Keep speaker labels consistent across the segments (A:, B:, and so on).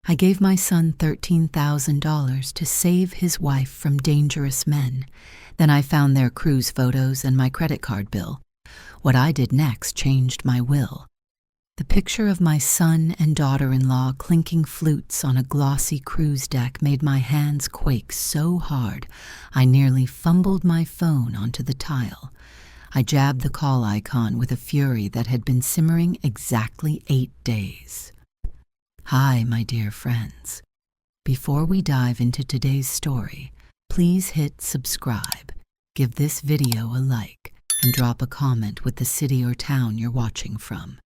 A: I gave my son $13,000 to save his wife from dangerous men. Then I found their cruise photos and my credit card bill. What I did next changed my will. The picture of my son and daughter-in-law clinking flutes on a glossy cruise deck made my hands quake so hard I nearly fumbled my phone onto the tile. I jabbed the call icon with a fury that had been simmering exactly 8 days. Hi, my dear friends. Before we dive into today's story, please hit subscribe, give this video a like, and drop a comment with the city or town you're watching from.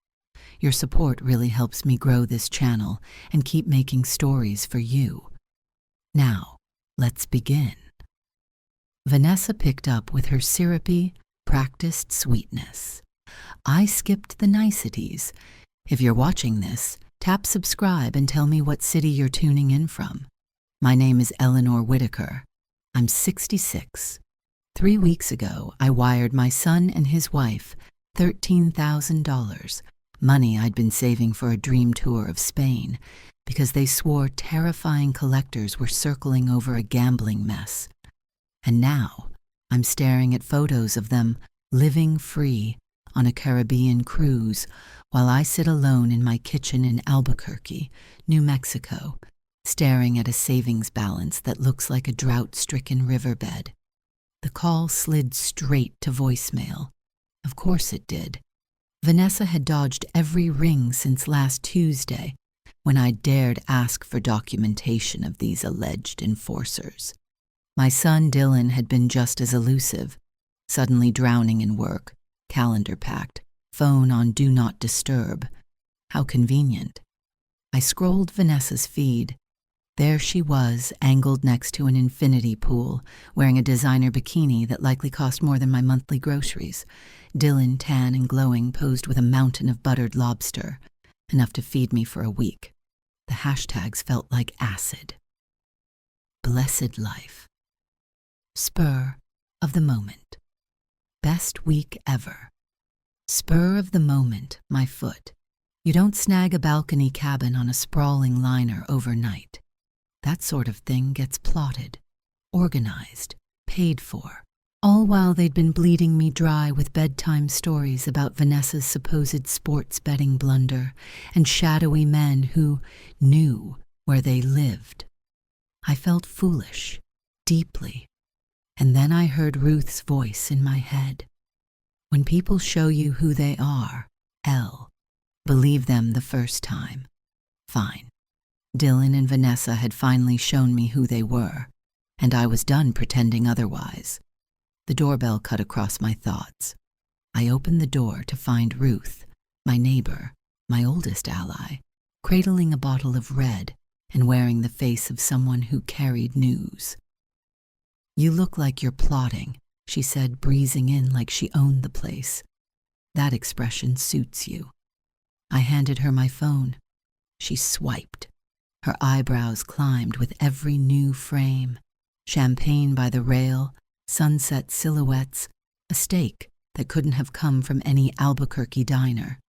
A: Your support really helps me grow this channel and keep making stories for you. Now, let's begin. Vanessa picked up with her syrupy, practiced sweetness. I skipped the niceties. If you're watching this, tap subscribe and tell me what city you're tuning in from. My name is Eleanor Whitaker. I'm 66. 3 weeks ago, I wired my son and his wife $13,000, money I'd been saving for a dream tour of Spain, because they swore terrifying collectors were circling over a gambling mess. And now, I'm staring at photos of them living free on a Caribbean cruise while I sit alone in my kitchen in Albuquerque, New Mexico, staring at a savings balance that looks like a drought-stricken riverbed. The call slid straight to voicemail. Of course it did. Vanessa had dodged every ring since last Tuesday, when I dared ask for documentation of these alleged enforcers. My son Dylan had been just as elusive, suddenly drowning in work, calendar packed, phone on Do Not Disturb. How convenient. I scrolled Vanessa's feed. There she was, angled next to an infinity pool, wearing a designer bikini that likely cost more than my monthly groceries. Dylan, tan and glowing, posed with a mountain of buttered lobster, enough to feed me for a week. The hashtags felt like acid. Blessed life. Spur of the moment. Best week ever. Spur of the moment, my foot. You don't snag a balcony cabin on a sprawling liner overnight. That sort of thing gets plotted, organized, paid for, all while they'd been bleeding me dry with bedtime stories about Vanessa's supposed sports betting blunder and shadowy men who knew where they lived. I felt foolish, deeply, and then I heard Ruth's voice in my head. When people show you who they are, believe them the first time. Fine. Dylan and Vanessa had finally shown me who they were, and I was done pretending otherwise. The doorbell cut across my thoughts. I opened the door to find Ruth, my neighbor, my oldest ally, cradling a bottle of red and wearing the face of someone who carried news. "You look like you're plotting," she said, breezing in like she owned the place. "That expression suits you." I handed her my phone. She swiped. Her eyebrows climbed with every new frame. Champagne by the rail, sunset silhouettes, a steak that couldn't have come from any Albuquerque diner.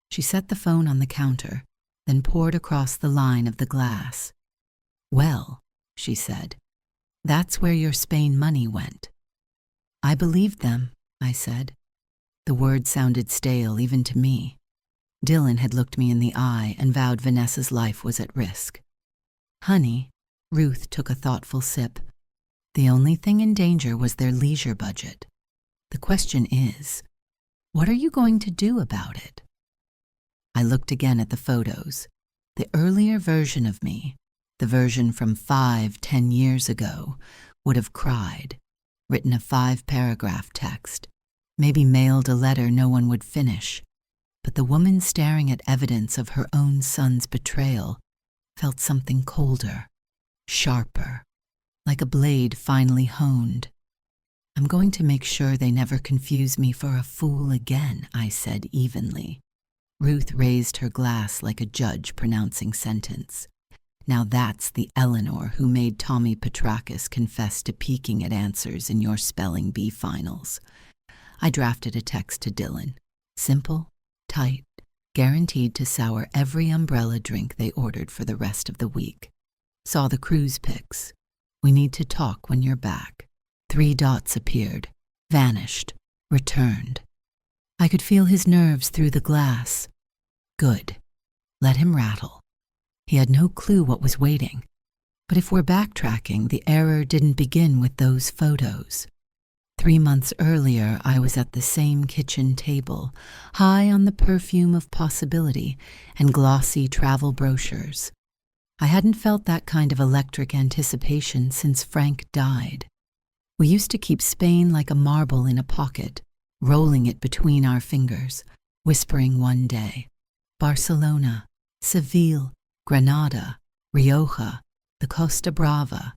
A: She set the phone on the counter, then poured across the line of the glass. "Well," she said, "that's where your Spain money went." "I believed them," I said. The word sounded stale even to me. Dylan had looked me in the eye and vowed Vanessa's life was at risk. "Honey," Ruth took a thoughtful sip, "the only thing in danger was their leisure budget. The question is, what are you going to do about it?" I looked again at the photos. The earlier version of me, the version from 5-10 years ago, would have cried, written a 5-paragraph text, maybe mailed a letter no one would finish. But the woman staring at evidence of her own son's betrayal felt something colder, sharper, like a blade finely honed. "I'm going to make sure they never confuse me for a fool again," I said evenly. Ruth raised her glass like a judge pronouncing sentence. Now that's the Eleanor who made Tommy Petrakis confess to peeking at answers in your spelling bee finals. I drafted a text to Dylan. Simple, tight, guaranteed to sour every umbrella drink they ordered for the rest of the week. Saw the cruise pics. We need to talk when you're back. 3 dots appeared, vanished, returned. I could feel his nerves through the glass. Good. Let him rattle. He had no clue what was waiting. But if we're backtracking, the error didn't begin with those photos. 3 months earlier, I was at the same kitchen table, high on the perfume of possibility and glossy travel brochures. I hadn't felt that kind of electric anticipation since Frank died. We used to keep Spain like a marble in a pocket, rolling it between our fingers, whispering one day, Barcelona, Seville, Granada, Rioja, the Costa Brava.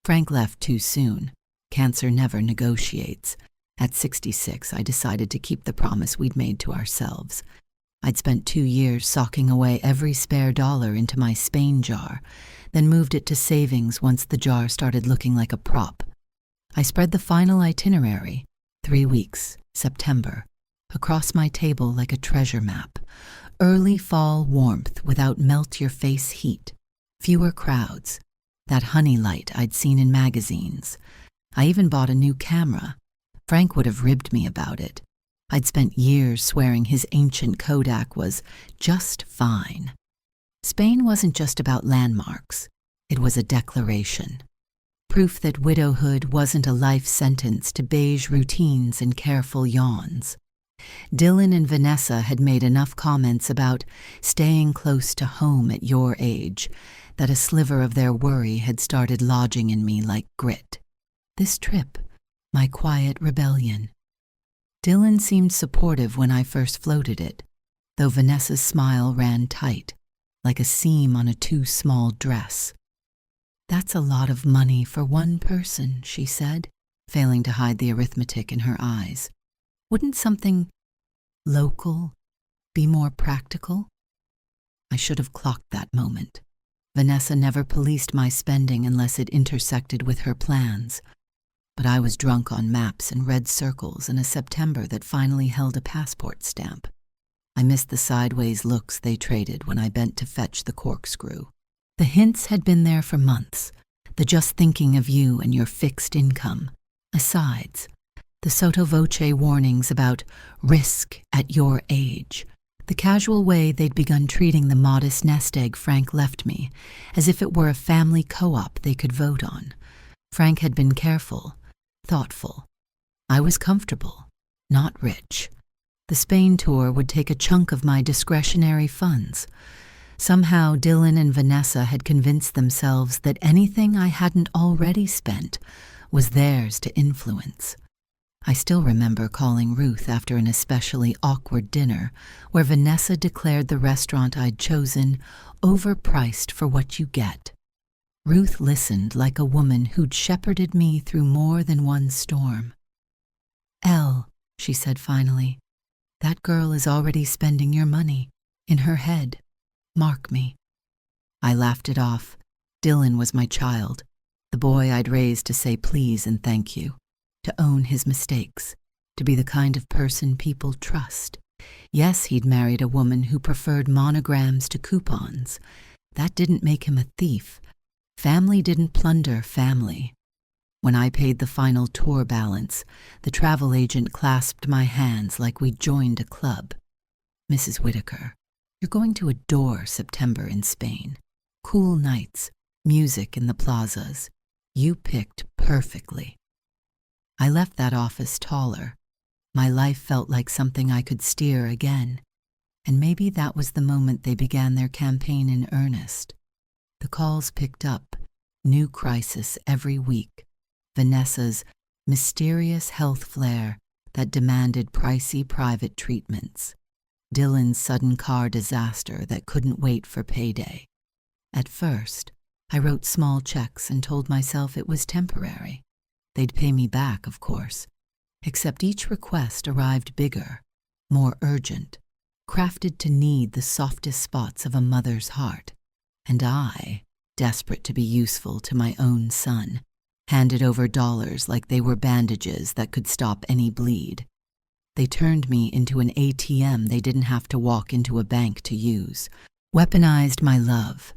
A: Frank left too soon. Cancer never negotiates. At 66, I decided to keep the promise we'd made to ourselves. I'd spent 2 years socking away every spare dollar into my Spain jar, then moved it to savings once the jar started looking like a prop. I spread the final itinerary, 3 weeks, September, across my table like a treasure map. Early fall warmth without melt-your-face heat. Fewer crowds. That honey light I'd seen in magazines. I even bought a new camera. Frank would have ribbed me about it. I'd spent years swearing his ancient Kodak was just fine. Spain wasn't just about landmarks. It was a declaration. Proof that widowhood wasn't a life sentence to beige routines and careful yawns. Dylan and Vanessa had made enough comments about staying close to home at your age that a sliver of their worry had started lodging in me like grit. This trip, my quiet rebellion. Dylan seemed supportive when I first floated it, though Vanessa's smile ran tight, like a seam on a too small dress. That's a lot of money for one person, she said, failing to hide the arithmetic in her eyes. Wouldn't something local be more practical? I should have clocked that moment. Vanessa never policed my spending unless it intersected with her plans. But I was drunk on maps and red circles in a September that finally held a passport stamp. I missed the sideways looks they traded when I bent to fetch the corkscrew. The hints had been there for months, the just thinking of you and your fixed income, asides, the sotto voce warnings about risk at your age, the casual way they'd begun treating the modest nest egg Frank left me, as if it were a family co-op they could vote on. Frank had been careful, thoughtful. I was comfortable, not rich. The Spain tour would take a chunk of my discretionary funds. Somehow Dylan and Vanessa had convinced themselves that anything I hadn't already spent was theirs to influence. I still remember calling Ruth after an especially awkward dinner where Vanessa declared the restaurant I'd chosen overpriced for what you get. Ruth listened like a woman who'd shepherded me through more than one storm. Elle, she said finally, that girl is already spending your money, in her head. Mark me. I laughed it off. Dylan was my child, the boy I'd raised to say please and thank you, to own his mistakes, to be the kind of person people trust. Yes, he'd married a woman who preferred monograms to coupons. That didn't make him a thief. Family didn't plunder family. When I paid the final tour balance, the travel agent clasped my hands like we'd joined a club. Mrs. Whitaker, you're going to adore September in Spain. Cool nights, music in the plazas. You picked perfectly. I left that office taller. My life felt like something I could steer again. And maybe that was the moment they began their campaign in earnest. The calls picked up, new crisis every week. Vanessa's mysterious health flare that demanded pricey private treatments. Dylan's sudden car disaster that couldn't wait for payday. At first, I wrote small checks and told myself it was temporary. They'd pay me back, of course, except each request arrived bigger, more urgent, crafted to need the softest spots of a mother's heart. And I, desperate to be useful to my own son, handed over dollars like they were bandages that could stop any bleed. They turned me into an ATM they didn't have to walk into a bank to use. Weaponized my love.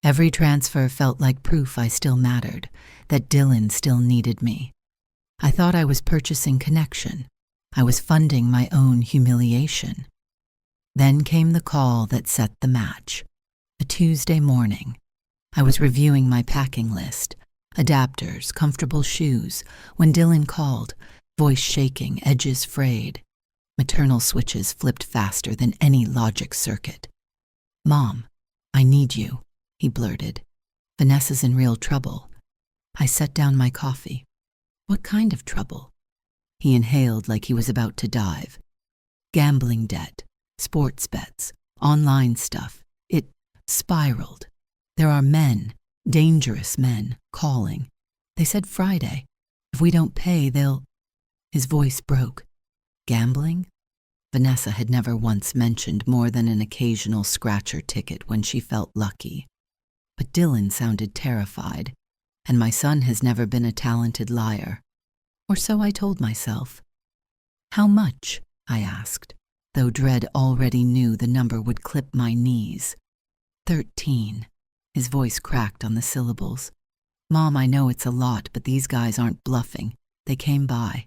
A: Every transfer felt like proof I still mattered, that Dylan still needed me. I thought I was purchasing connection. I was funding my own humiliation. Then came the call that set the match. A Tuesday morning. I was reviewing my packing list, adapters, comfortable shoes, when Dylan called, voice shaking, edges frayed. Maternal switches flipped faster than any logic circuit. "Mom, I need you," he blurted. "Vanessa's in real trouble." I set down my coffee. "What kind of trouble?" He inhaled like he was about to dive. "Gambling debt, sports bets, online stuff. It spiraled. There are men, dangerous men, calling. They said Friday. If we don't pay, they'll—" His voice broke. Gambling? Vanessa had never once mentioned more than an occasional scratcher ticket when she felt lucky. But Dylan sounded terrified, and my son has never been a talented liar. Or so I told myself. "How much?" I asked, though dread already knew the number would clip my knees. 13. His voice cracked on the syllables. "Mom, I know it's a lot, but these guys aren't bluffing. They came by.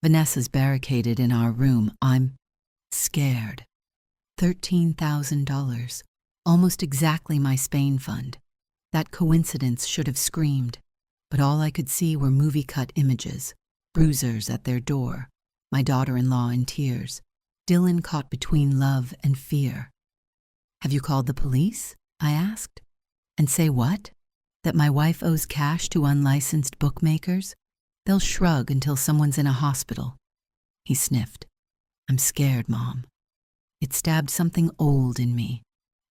A: Vanessa's barricaded in our room. I'm scared." $13,000, almost exactly my Spain fund. That coincidence should have screamed, but all I could see were movie-cut images, bruisers at their door, my daughter-in-law in tears, Dylan caught between love and fear. "Have you called the police?" I asked. "And say what? That my wife owes cash to unlicensed bookmakers? They'll shrug until someone's in a hospital." He sniffed. "I'm scared, Mom." It stabbed something old in me,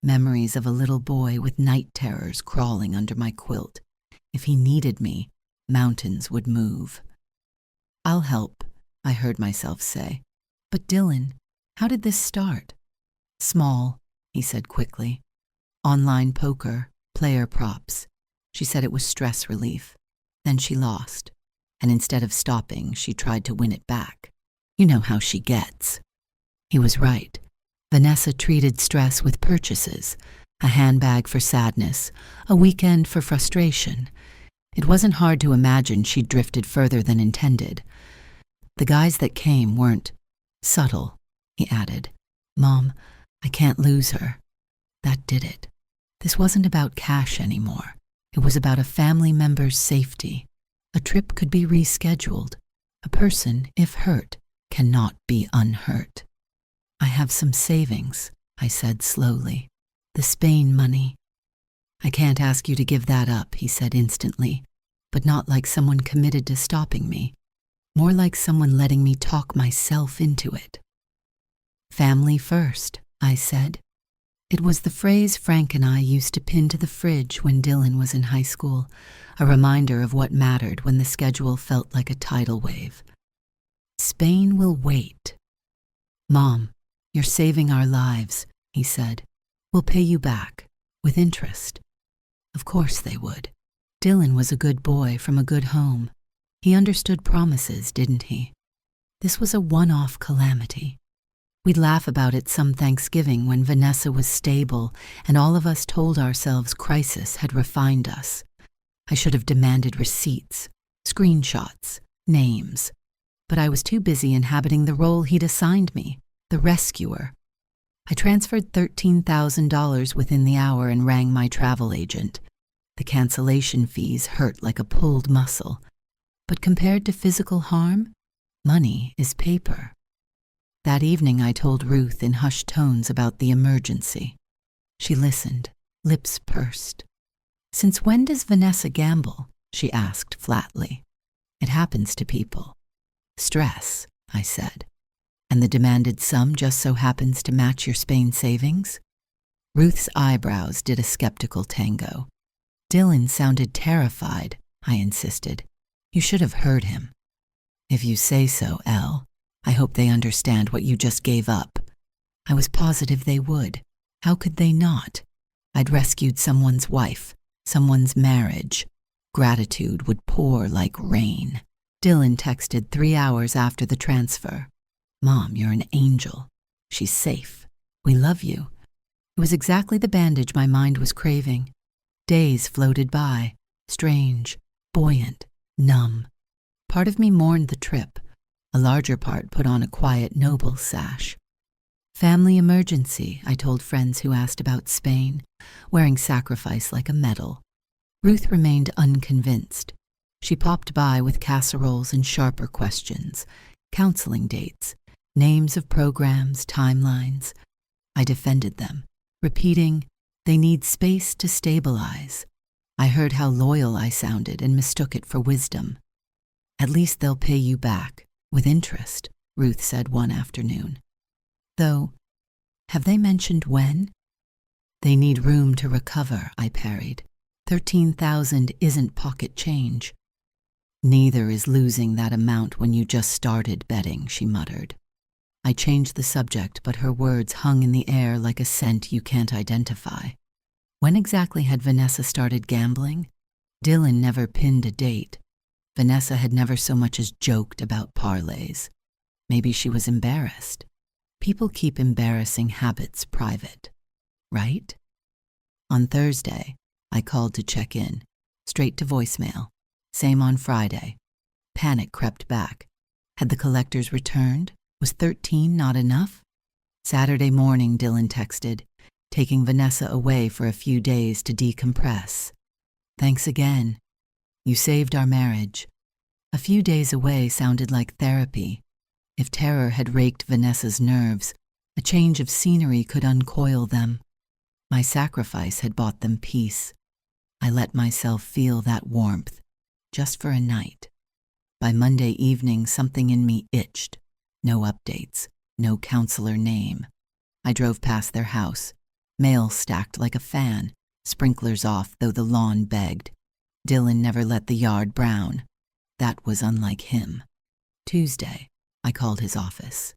A: memories of a little boy with night terrors crawling under my quilt. If he needed me, mountains would move. "I'll help," I heard myself say. "But Dylan, how did this start?" "Small," he said quickly. "Online poker, player props." She said it was stress relief. Then she lost, and instead of stopping, she tried to win it back. You know how she gets. He was right. Vanessa treated stress with purchases, a handbag for sadness, a weekend for frustration. It wasn't hard to imagine she'd drifted further than intended. The guys that came weren't subtle, he added. "Mom, I can't lose her." That did it. This wasn't about cash anymore. It was about a family member's safety. A trip could be rescheduled. A person, if hurt, cannot be unhurt. "I have some savings," I said slowly. "The Spain money." "I can't ask you to give that up," he said instantly, but not like someone committed to stopping me. More like someone letting me talk myself into it. "Family first," I said. It was the phrase Frank and I used to pin to the fridge when Dylan was in high school, a reminder of what mattered when the schedule felt like a tidal wave. "Spain will wait." "Mom, you're saving our lives," he said. "We'll pay you back, with interest." Of course they would. Dylan was a good boy from a good home. He understood promises, didn't he? This was a one-off calamity. We'd laugh about it some Thanksgiving when Vanessa was stable and all of us told ourselves crisis had refined us. I should have demanded receipts, screenshots, names. But I was too busy inhabiting the role he'd assigned me, the rescuer. I transferred $13,000 within the hour and rang my travel agent. The cancellation fees hurt like a pulled muscle. But compared to physical harm, money is paper. That evening I told Ruth in hushed tones about the emergency. She listened, lips pursed. "Since when does Vanessa gamble?" she asked flatly. "It happens to people." "Stress," I said. "And the demanded sum just so happens to match your Spain savings?" Ruth's eyebrows did a skeptical tango. "Dylan sounded terrified," I insisted. "You should have heard him." "If you say so, Elle. I hope they understand what you just gave up." I was positive they would. How could they not? I'd rescued someone's wife, someone's marriage. Gratitude would pour like rain. Dylan texted 3 hours after the transfer. "Mom, you're an angel. She's safe. We love you." It was exactly the bandage my mind was craving. Days floated by, strange, buoyant, numb. Part of me mourned the trip. A larger part put on a quiet, noble sash. "Family emergency," I told friends who asked about Spain, wearing sacrifice like a medal. Ruth remained unconvinced. She popped by with casseroles and sharper questions, counseling dates, names of programs, timelines. I defended them, repeating, "They need space to stabilize." I heard how loyal I sounded and mistook it for wisdom. "At least they'll pay you back, with interest," Ruth said one afternoon. Though, have they mentioned when? "They need room to recover," I parried. 13,000 isn't pocket change. "Neither is losing that amount when you just started betting," she muttered. I changed the subject, but her words hung in the air like a scent you can't identify. When exactly had Vanessa started gambling? Dylan never pinned a date. Vanessa had never so much as joked about parlays. Maybe she was embarrassed. People keep embarrassing habits private, right? On Thursday, I called to check in, straight to voicemail. Same on Friday. Panic crept back. Had the collectors returned? Was 13 not enough? Saturday morning, Dylan texted, taking Vanessa away for a few days to decompress. "Thanks again. You saved our marriage." A few days away sounded like therapy. If terror had raked Vanessa's nerves, a change of scenery could uncoil them. My sacrifice had bought them peace. I let myself feel that warmth, just for a night. By Monday evening, something in me itched. No updates, no counselor name. I drove past their house, mail stacked like a fan, sprinklers off though the lawn begged. Dylan never let the yard brown. That was unlike him. Tuesday, I called his office.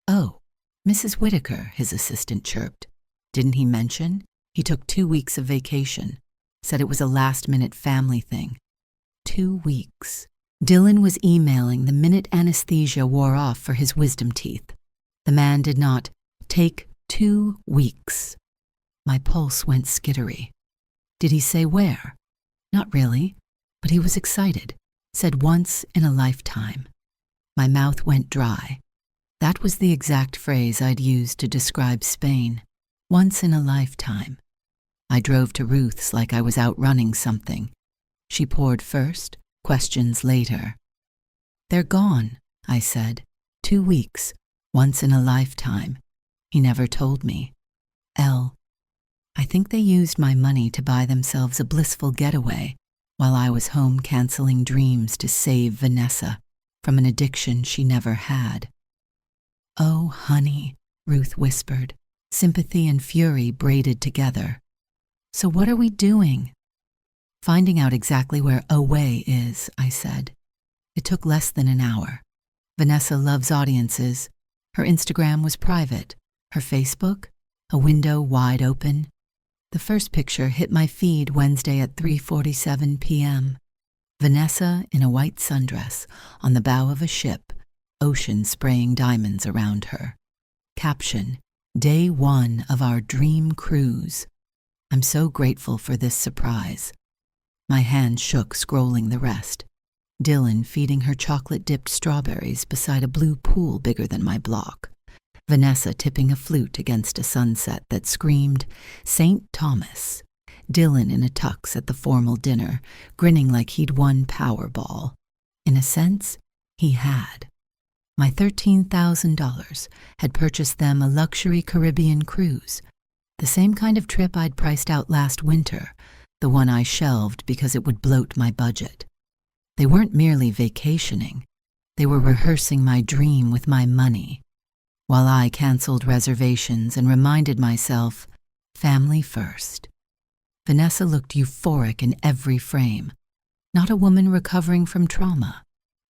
A: "Oh, Mrs. Whitaker," his assistant chirped. "Didn't he mention? He took 2 weeks of vacation. Said it was a last-minute family thing." 2 weeks. Dylan was emailing the minute anesthesia wore off for his wisdom teeth. The man did not take 2 weeks. My pulse went skittery. Did he say where? Not really, but he was excited. Said once in a lifetime. My mouth went dry. That was the exact phrase I'd used to describe Spain. Once in a lifetime. I drove to Ruth's like I was outrunning something. She poured first, questions later. "They're gone," I said. 2 weeks, once in a lifetime. He never told me. I think they used my money to buy themselves a blissful getaway while I was home canceling dreams to save Vanessa from an addiction she never had. "Oh, honey," Ruth whispered, sympathy and fury braided together. "So what are we doing?" "Finding out exactly where Away is," I said. It took less than an hour. Vanessa loves audiences. Her Instagram was private. Her Facebook, a window wide open. The first picture hit my feed Wednesday at 3:47 p.m. Vanessa in a white sundress on the bow of a ship, ocean spraying diamonds around her. Caption, "Day 1 of our dream cruise." I'm so grateful for this surprise. My hand shook scrolling the rest. Dylan feeding her chocolate-dipped strawberries beside a blue pool bigger than my block. Vanessa tipping a flute against a sunset that screamed, "St. Thomas." Dylan in a tux at the formal dinner, grinning like he'd won Powerball. In a sense, he had. My $13,000 had purchased them a luxury Caribbean cruise, the same kind of trip I'd priced out last winter, the one I shelved because it would bloat my budget. They weren't merely vacationing. They were rehearsing my dream with my money, while I canceled reservations and reminded myself, family first. Vanessa looked euphoric in every frame. Not a woman recovering from trauma.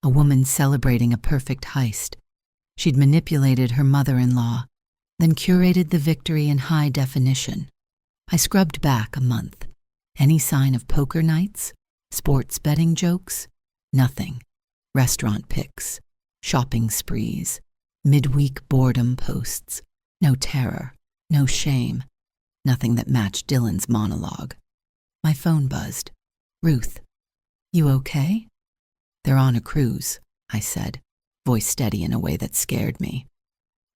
A: A woman celebrating a perfect heist. She'd manipulated her mother-in-law, then curated the victory in high definition. I scrubbed back a month. Any sign of poker nights? Sports betting jokes? Nothing. Restaurant pics. Shopping sprees. Midweek boredom posts. No terror, no shame, nothing that matched Dylan's monologue. My phone buzzed. "Ruth, you okay?" "They're on a cruise," I said, voice steady in a way that scared me.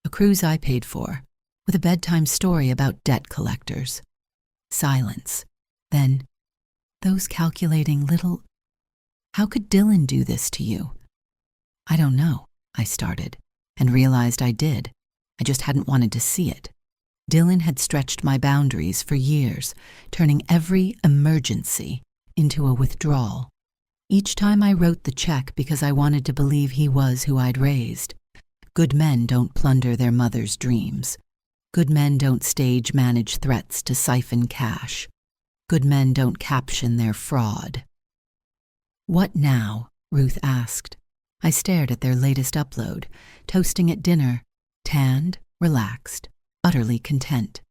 A: "A cruise I paid for, with a bedtime story about debt collectors." Silence. Then, "Those calculating little... How could Dylan do this to you?" "I don't know," I started, and realized I did. I just hadn't wanted to see it. Dylan had stretched my boundaries for years, turning every emergency into a withdrawal. Each time I wrote the check because I wanted to believe he was who I'd raised. Good men don't plunder their mother's dreams. Good men don't stage manage threats to siphon cash. Good men don't caption their fraud. "What now?" Ruth asked. I stared at their latest upload, toasting at dinner, tanned, relaxed, utterly content.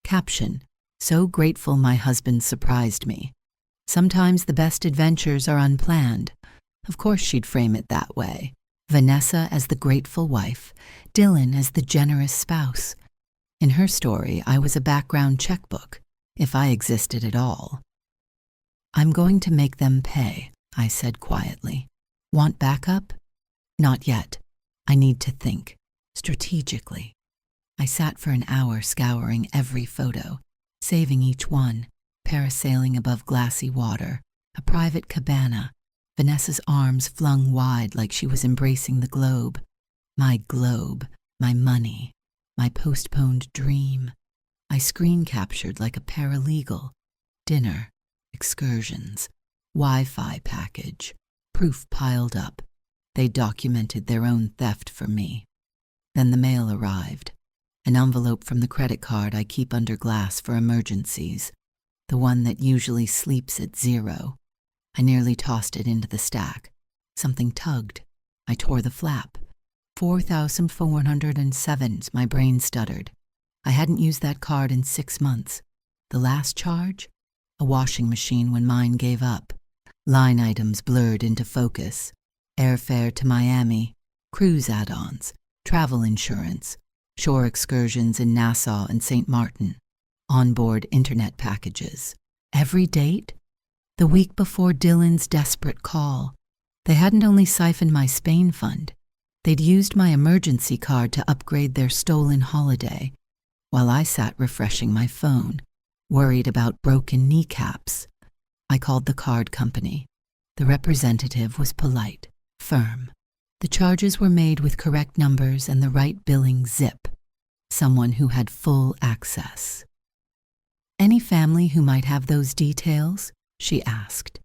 A: Caption: "So grateful my husband surprised me. Sometimes the best adventures are unplanned." Of course she'd frame it that way. Vanessa as the grateful wife, Dylan as the generous spouse. In her story, I was a background checkbook, if I existed at all. "I'm going to make them pay," I said quietly. "Want backup?" "Not yet. I need to think. Strategically." I sat for an hour scouring every photo, saving each one, parasailing above glassy water, a private cabana, Vanessa's arms flung wide like she was embracing the globe. My globe, my money, my postponed dream. I screen captured like a paralegal. Dinner, excursions, Wi-Fi package, proof piled up. They documented their own theft for me. Then the mail arrived. An envelope from the credit card I keep under glass for emergencies. The one that usually sleeps at 0. I nearly tossed it into the stack. Something tugged. I tore the flap. 4,407, my brain stuttered. I hadn't used that card in 6 months. The last charge? A washing machine when mine gave up. Line items blurred into focus. Airfare to Miami, cruise add-ons, travel insurance, shore excursions in Nassau and St. Martin, onboard internet packages. Every date? The week before Dylan's desperate call. They hadn't only siphoned my Spain fund. They'd used my emergency card to upgrade their stolen holiday, while I sat refreshing my phone, worried about broken kneecaps. I called the card company. The representative was polite, firm. The charges were made with correct numbers and the right billing zip. Someone who had full access. "Any family who might have those details?" she asked.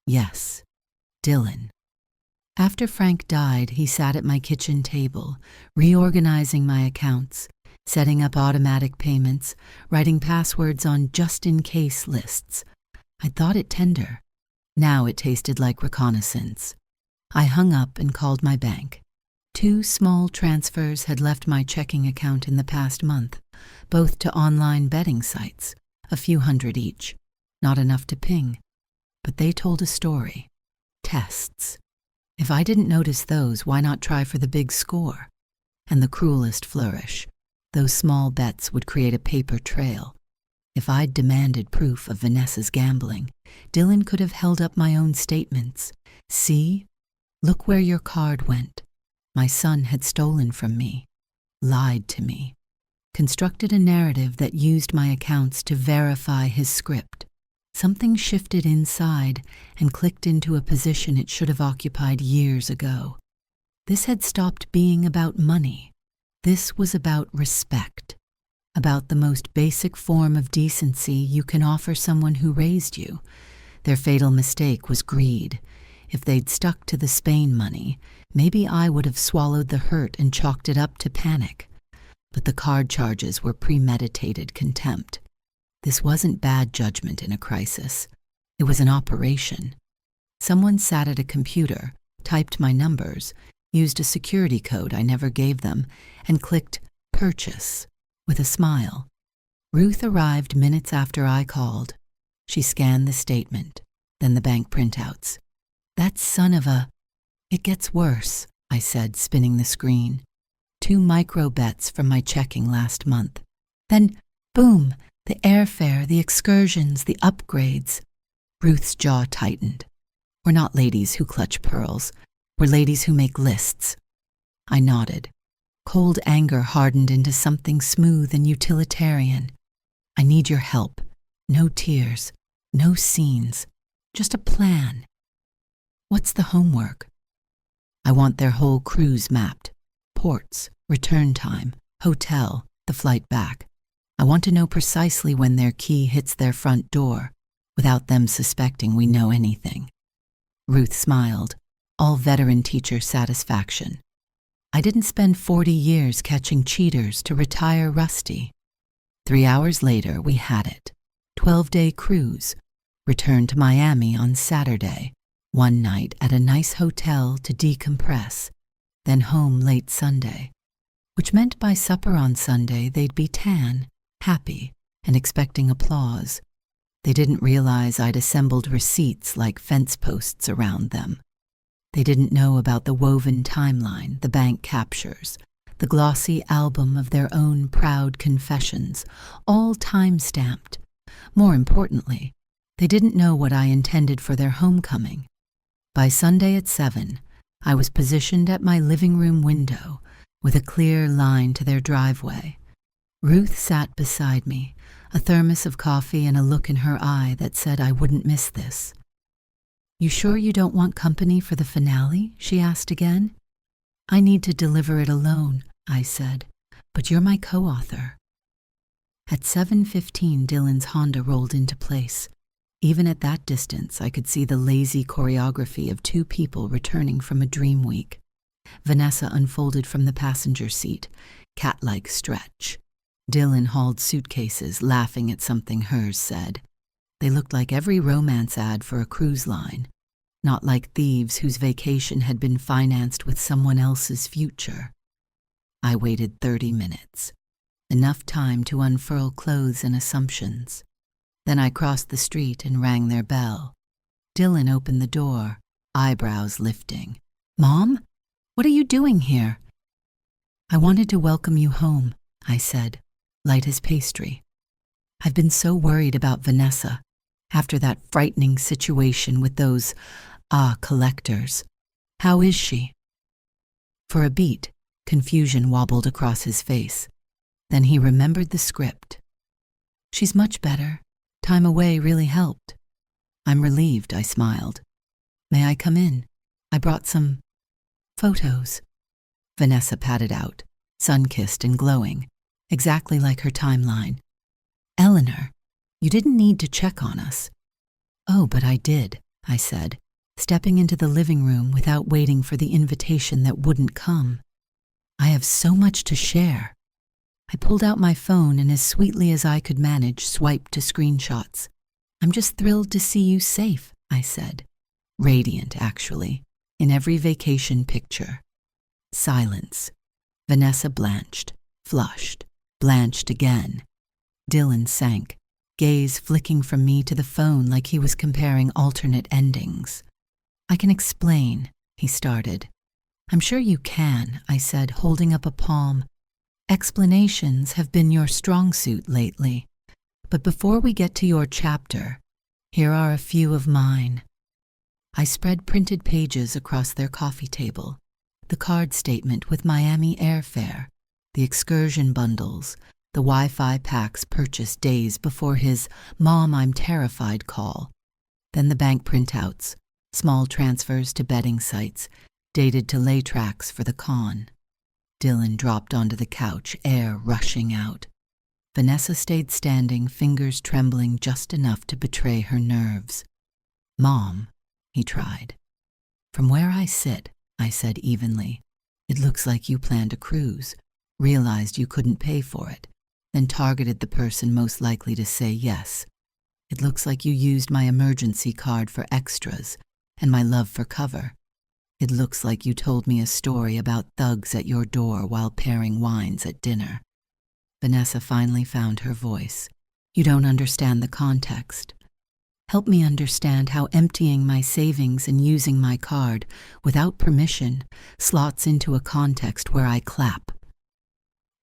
A: "Yes, Dylan." After Frank died, he sat at my kitchen table, reorganizing my accounts, setting up automatic payments, writing passwords on just-in-case lists. I thought it tender. Now it tasted like reconnaissance. I hung up and called my bank. 2 small transfers had left my checking account in the past month, both to online betting sites, a few hundred each. Not enough to ping. But they told a story. Tests. If I didn't notice those, why not try for the big score? And the cruelest flourish. Those small bets would create a paper trail. If I'd demanded proof of Vanessa's gambling, Dylan could have held up my own statements. "See? Look where your card went." My son had stolen from me, lied to me, constructed a narrative that used my accounts to verify his script. Something shifted inside and clicked into a position it should have occupied years ago. This had stopped being about money. This was about respect, about the most basic form of decency you can offer someone who raised you. Their fatal mistake was greed. If they'd stuck to the Spain money, maybe I would have swallowed the hurt and chalked it up to panic. But the card charges were premeditated contempt. This wasn't bad judgment in a crisis. It was an operation. Someone sat at a computer, typed my numbers, used a security code I never gave them, and clicked "Purchase" with a smile. Ruth arrived minutes after I called. She scanned the statement, then the bank printouts. "That son of a..." "It gets worse," I said, spinning the screen. 2 micro bets from my checking last month. Then, boom, the airfare, the excursions, the upgrades. Ruth's jaw tightened. We're not ladies who clutch pearls. We're ladies who make lists. I nodded. Cold anger hardened into something smooth and utilitarian. I need your help. No tears, no scenes, just a plan. What's the homework? I want their whole cruise mapped. Ports, return time, hotel, the flight back. I want to know precisely when their key hits their front door, without them suspecting we know anything. Ruth smiled, all veteran teacher satisfaction. I didn't spend 40 years catching cheaters to retire rusty. 3 hours later, we had it. 12-day cruise. Return to Miami on Saturday. 1 night at a nice hotel to decompress. Then home late Sunday. Which meant by supper on Sunday they'd be tan, happy, and expecting applause. They didn't realize I'd assembled receipts like fence posts around them. They didn't know about the woven timeline, the bank captures, the glossy album of their own proud confessions, all time-stamped. More importantly, they didn't know what I intended for their homecoming. By Sunday at 7, I was positioned at my living room window with a clear line to their driveway. Ruth sat beside me, a thermos of coffee and a look in her eye that said I wouldn't miss this. "You sure you don't want company for the finale?" she asked again. "I need to deliver it alone," I said, "but you're my co-author." At 7:15, Dylan's Honda rolled into place. Even at that distance, I could see the lazy choreography of 2 people returning from a dream week. Vanessa unfolded from the passenger seat, cat-like stretch. Dylan hauled suitcases, laughing at something hers said. They looked like every romance ad for a cruise line, not like thieves whose vacation had been financed with someone else's future. I waited 30 minutes, enough time to unfurl clothes and assumptions. Then I crossed the street and rang their bell. Dylan opened the door, eyebrows lifting. "Mom, what are you doing here?" "I wanted to welcome you home," I said, light as pastry. "I've been so worried about Vanessa, after that frightening situation with those, collectors. How is she?" For a beat, confusion wobbled across his face. Then he remembered the script. "She's much better. Time away really helped." "I'm relieved," I smiled. "May I come in? I brought some photos." Vanessa patted out, sun-kissed and glowing, exactly like her timeline. "Eleanor, you didn't need to check on us." "Oh, but I did," I said, stepping into the living room without waiting for the invitation that wouldn't come. "I have so much to share." I pulled out my phone and as sweetly as I could manage, swiped to screenshots. "I'm just thrilled to see you safe," I said. Radiant, actually, in every vacation picture. Silence. Vanessa blanched, flushed, blanched again. Dylan sank, gaze flicking from me to the phone like he was comparing alternate endings. "I can explain," he started. "I'm sure you can," I said, holding up a palm. "Explanations have been your strong suit lately. But before we get to your chapter, here are a few of mine." I spread printed pages across their coffee table, the card statement with Miami airfare, the excursion bundles, the Wi-Fi packs purchased days before his "Mom, I'm terrified" call, then the bank printouts, small transfers to betting sites, dated to lay tracks for the con. Dylan dropped onto the couch, air rushing out. Vanessa stayed standing, fingers trembling just enough to betray her nerves. "Mom," he tried. "From where I sit," I said evenly, "it looks like you planned a cruise, realized you couldn't pay for it, then targeted the person most likely to say yes. It looks like you used my emergency card for extras and my love for cover. It looks like you told me a story about thugs at your door while pairing wines at dinner." Vanessa finally found her voice. "You don't understand the context. Help me understand how emptying my savings and using my card, without permission, slots into a context where I clap.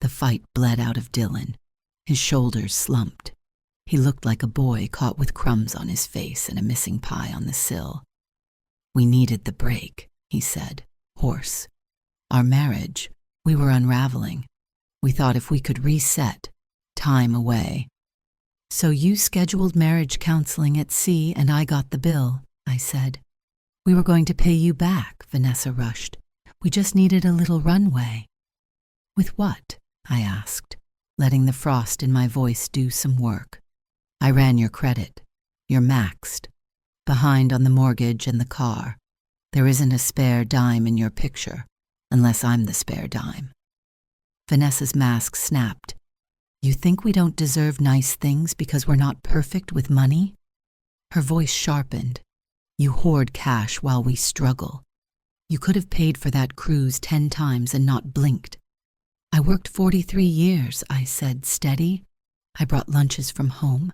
A: The fight bled out of Dylan. His shoulders slumped. He looked like a boy caught with crumbs on his face and a missing pie on the sill. "We needed the break," he said, hoarse. "Our marriage, we were unraveling. We thought if we could reset, time away." "So you scheduled marriage counseling at sea and I got the bill," I said. "We were going to pay you back," Vanessa rushed. "We just needed a little runway." "With what?" I asked, letting the frost in my voice do some work. "I ran your credit. You're maxed. Behind on the mortgage and the car. There isn't a spare dime in your picture, unless I'm the spare dime." Vanessa's mask snapped. "You think we don't deserve nice things because we're not perfect with money?" Her voice sharpened. "You hoard cash while we struggle. You could have paid for that cruise 10 times and not blinked." "I worked 43 years, I said, steady. I brought lunches from home.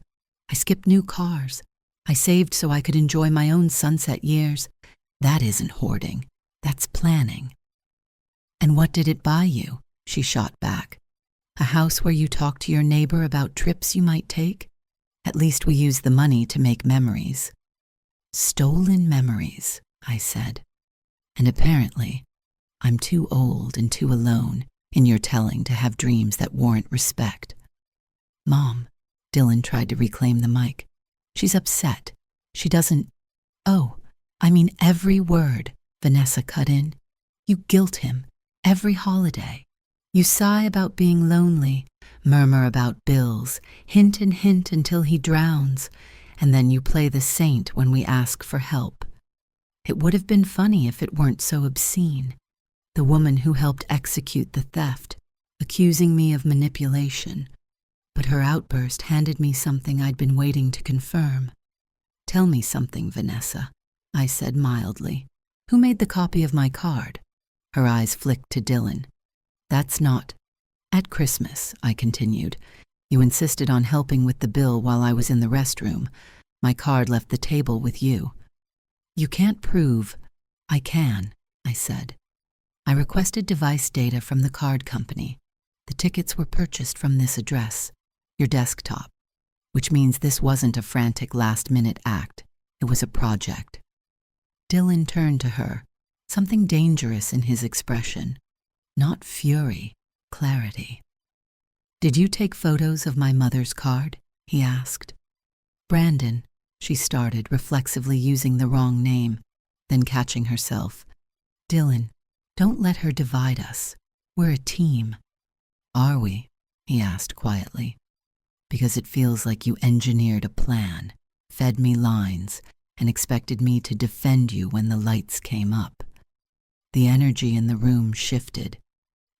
A: I skipped new cars. I saved so I could enjoy my own sunset years. That isn't hoarding. That's planning." "And what did it buy you?" she shot back. "A house where you talk to your neighbor about trips you might take? At least we use the money to make memories." "Stolen memories," I said. "And apparently, I'm too old and too alone in your telling to have dreams that warrant respect." "Mom," Dylan tried to reclaim the mic. "She's upset. She doesn't—" "Oh, I mean every word," Vanessa cut in. "You guilt him, every holiday. You sigh about being lonely, murmur about bills, hint and hint until he drowns, and then you play the saint when we ask for help. It would have been funny if it weren't so obscene. The woman who helped execute the theft, accusing me of manipulation. But her outburst handed me something I'd been waiting to confirm." "Tell me something, Vanessa," I said mildly. "Who made the copy of my card?" Her eyes flicked to Dylan. "That's not—" "At Christmas," I continued, "you insisted on helping with the bill while I was in the restroom. My card left the table with you." "You can't prove—" "I can," I said. "I requested device data from the card company. The tickets were purchased from this address, your desktop, which means this wasn't a frantic last-minute act. It was a project." Dylan turned to her, something dangerous in his expression. Not fury, clarity. "Did you take photos of my mother's card?" he asked. "Brandon," she started, reflexively using the wrong name, then catching herself. "Dylan, don't let her divide us. We're a team." "Are we?" he asked quietly. "Because it feels like you engineered a plan, fed me lines, and expected me to defend you when the lights came up." The energy in the room shifted.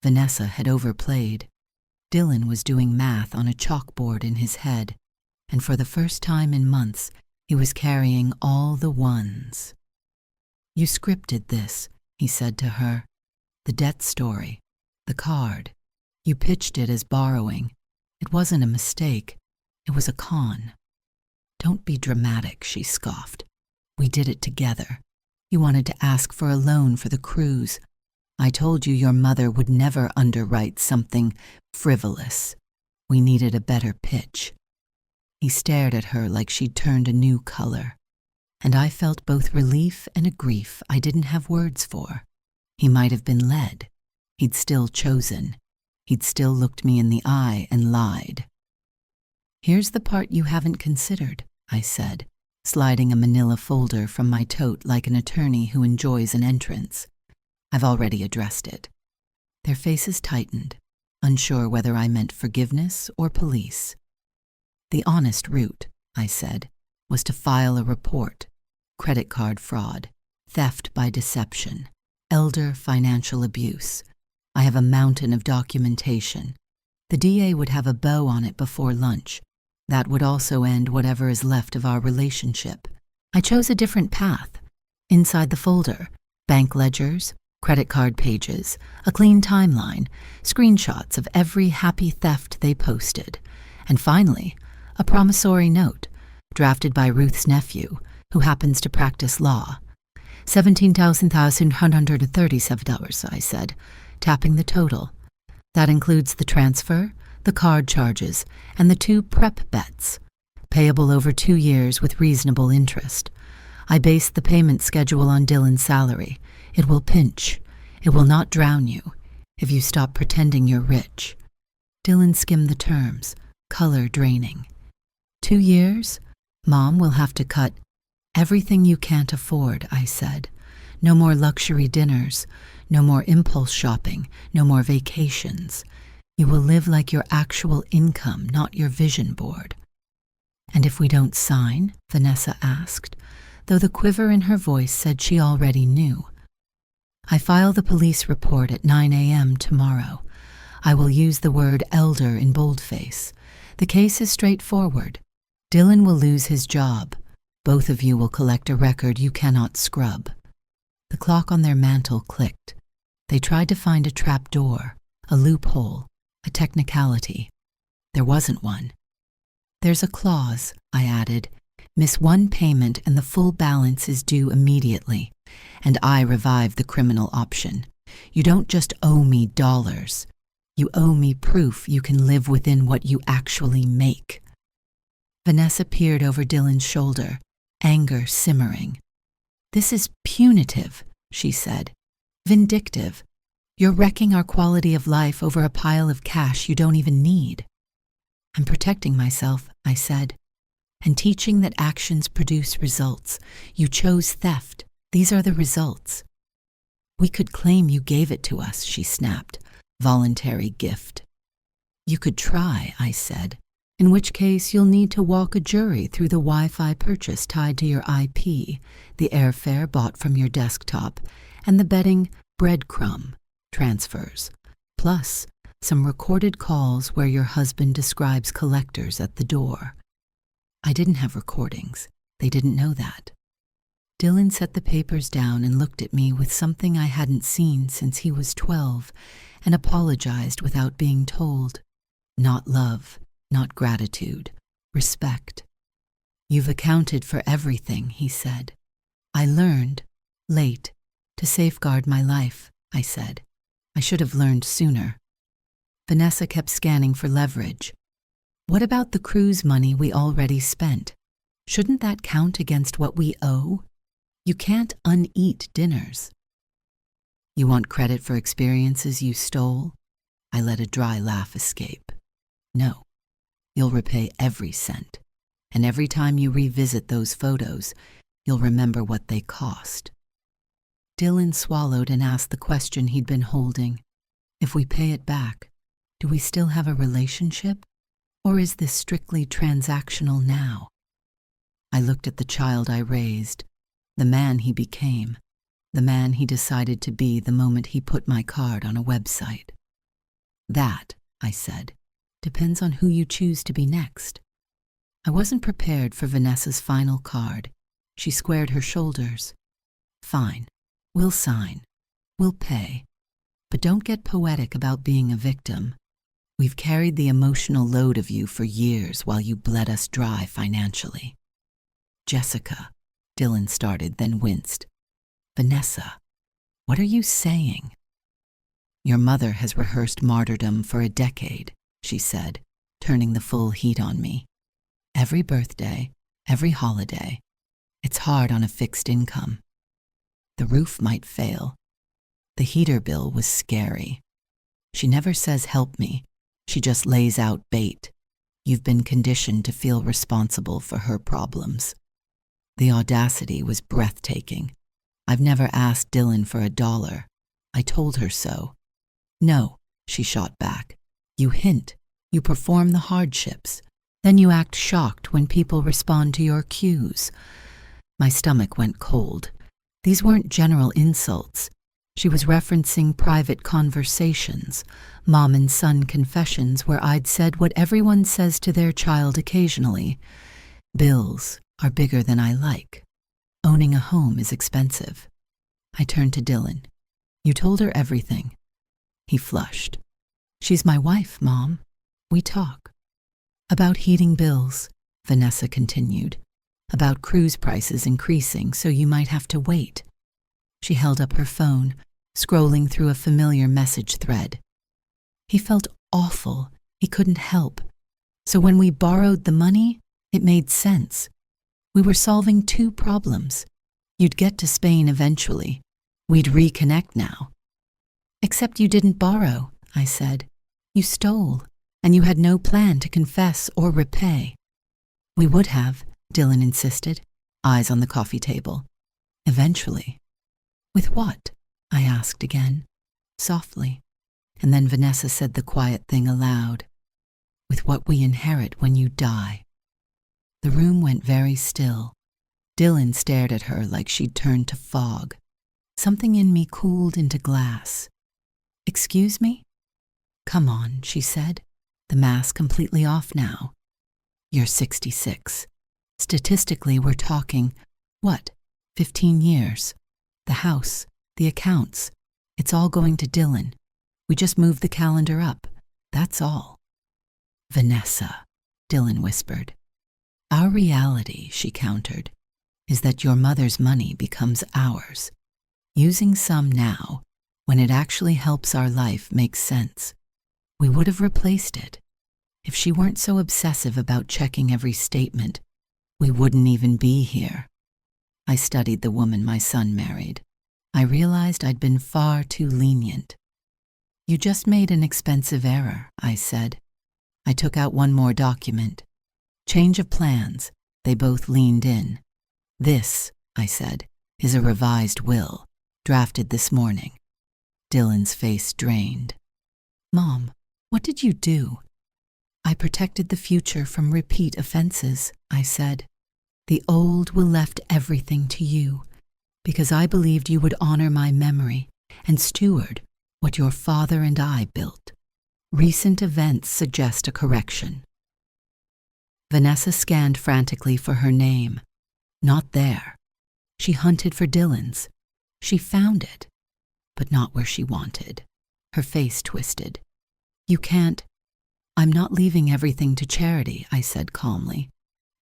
A: Vanessa had overplayed. Dylan was doing math on a chalkboard in his head, and for the first time in months, he was carrying all the ones. "You scripted this," he said to her. "The debt story, the card. You pitched it as borrowing. It wasn't a mistake. It was a con." "Don't be dramatic," she scoffed. "We did it together. You wanted to ask for a loan for the cruise. I told you your mother would never underwrite something frivolous. We needed a better pitch." He stared at her like she'd turned a new color, and I felt both relief and a grief I didn't have words for. He might have been led. He'd still chosen. He'd still looked me in the eye and lied. "Here's the part you haven't considered," I said, sliding a manila folder from my tote like an attorney who enjoys an entrance. "I've already addressed it." Their faces tightened, unsure whether I meant forgiveness or police. "The honest route," I said, "was to file a report. Credit card fraud, theft by deception, elder financial abuse. I have a mountain of documentation. The DA would have a bow on it before lunch. That would also end whatever is left of our relationship. I chose a different path. Inside the folder, bank ledgers, credit card pages, a clean timeline, screenshots of every happy theft they posted, and finally, a promissory note, drafted by Ruth's nephew, who happens to practice law. $17,137, I said, tapping the total. That includes the transfer, the card charges, and the 2 prep bets, payable over 2 years with reasonable interest. I based the payment schedule on Dylan's salary. It will pinch. It will not drown you if you stop pretending you're rich. Dylan skimmed the terms, color draining. 2 years? Mom will have to cut everything you can't afford, I said. No more luxury dinners, no more impulse shopping, no more vacations. You will live like your actual income, not your vision board. And if we don't sign? Vanessa asked, though the quiver in her voice said she already knew. I file the police report at 9 a.m. tomorrow. I will use the word elder in boldface. The case is straightforward. Dylan will lose his job. Both of you will collect a record you cannot scrub. The clock on their mantel clicked. They tried to find a trap door, a loophole, a technicality. There wasn't one. There's a clause, I added. Miss one payment and the full balance is due immediately. And I revived the criminal option. You don't just owe me dollars. You owe me proof you can live within what you actually make. Vanessa peered over Dylan's shoulder, anger simmering. This is punitive, she said. Vindictive. You're wrecking our quality of life over a pile of cash you don't even need. I'm protecting myself, I said, and teaching that actions produce results. You chose theft. These are the results. We could claim you gave it to us, she snapped. Voluntary gift. You could try, I said, in which case you'll need to walk a jury through the Wi-Fi purchase tied to your IP, the airfare bought from your desktop, and the betting breadcrumb transfers, plus some recorded calls where your husband describes collectors at the door. I didn't have recordings. They didn't know that. Dylan set the papers down and looked at me with something I hadn't seen since he was 12 and apologized without being told. Not love, not gratitude, respect. You've accounted for everything, he said. I learned, late, to safeguard my life, I said. I should have learned sooner. Vanessa kept scanning for leverage. What about the cruise money we already spent? Shouldn't that count against what we owe? You can't uneat dinners. You want credit for experiences you stole? I let a dry laugh escape. No, you'll repay every cent. And every time you revisit those photos, you'll remember what they cost. Dylan swallowed and asked the question he'd been holding. If we pay it back, do we still have a relationship? Or is this strictly transactional now? I looked at the child I raised, the man he became, the man he decided to be the moment he put my card on a website. That, I said, depends on who you choose to be next. I wasn't prepared for Vanessa's final card. She squared her shoulders. Fine, we'll sign, we'll pay, but don't get poetic about being a victim. We've carried the emotional load of you for years while you bled us dry financially. Jessica, Dylan started, then winced. Vanessa, what are you saying? Your mother has rehearsed martyrdom for a decade, she said, turning the full heat on me. Every birthday, every holiday. It's hard on a fixed income. The roof might fail. The heater bill was scary. She never says help me. She just lays out bait. You've been conditioned to feel responsible for her problems. The audacity was breathtaking. I've never asked Dylan for $1. I told her so. No, she shot back. You hint. You perform the hardships. Then you act shocked when people respond to your cues. My stomach went cold. These weren't general insults. She was referencing private conversations, mom and son confessions where I'd said what everyone says to their child occasionally. Bills are bigger than I like. Owning a home is expensive. I turned to Dylan. You told her everything. He flushed. She's my wife, Mom. We talk. About heating bills, Vanessa continued. About cruise prices increasing so you might have to wait. She held up her phone, scrolling through a familiar message thread. He felt awful. He couldn't help. So when we borrowed the money, it made sense. We were solving two problems. You'd get to Spain eventually. We'd reconnect now. Except you didn't borrow, I said. You stole, and you had no plan to confess or repay. We would have, Dylan insisted, eyes on the coffee table. Eventually. With what? I asked again, softly, and then Vanessa said the quiet thing aloud. With what we inherit when you die. The room went very still. Dylan stared at her like she'd turned to fog. Something in me cooled into glass. Excuse me? Come on, she said, the mask completely off now. You're 66. Statistically, we're talking, what, 15 years? The house, the accounts, it's all going to Dylan. We just moved the calendar up, that's all. Vanessa, Dylan whispered. Our reality, she countered, is that your mother's money becomes ours. Using some now, when it actually helps our life, makes sense. We would have replaced it. If she weren't so obsessive about checking every statement, we wouldn't even be here. I studied the woman my son married. I realized I'd been far too lenient. You just made an expensive error, I said. I took out one more document. Change of plans. They both leaned in. This, I said, is a revised will, drafted this morning. Dylan's face drained. Mom, what did you do? I protected the future from repeat offenses, I said. The old will left everything to you, because I believed you would honor my memory and steward what your father and I built. Recent events suggest a correction. Vanessa scanned frantically for her name. Not there. She hunted for Dylan's. She found it, but not where she wanted. Her face twisted. You can't. I'm not leaving everything to charity, I said calmly.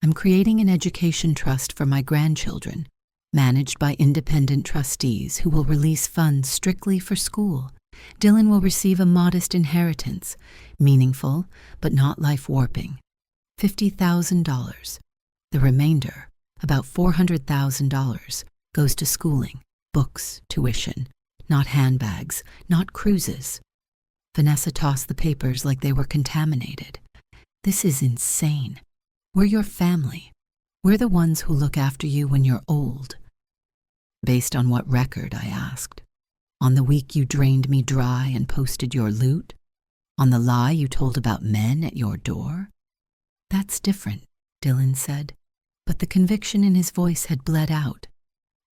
A: I'm creating an education trust for my grandchildren, managed by independent trustees who will release funds strictly for school. Dylan will receive a modest inheritance, meaningful but not life-warping. $50,000. The remainder, about $400,000, goes to schooling, books, tuition, not handbags, not cruises. Vanessa tossed the papers like they were contaminated. This is insane. We're your family. We're the ones who look after you when you're old. Based on what record, I asked? On the week you drained me dry and posted your loot? On the lie you told about men at your door? That's different, Dylan said, but the conviction in his voice had bled out.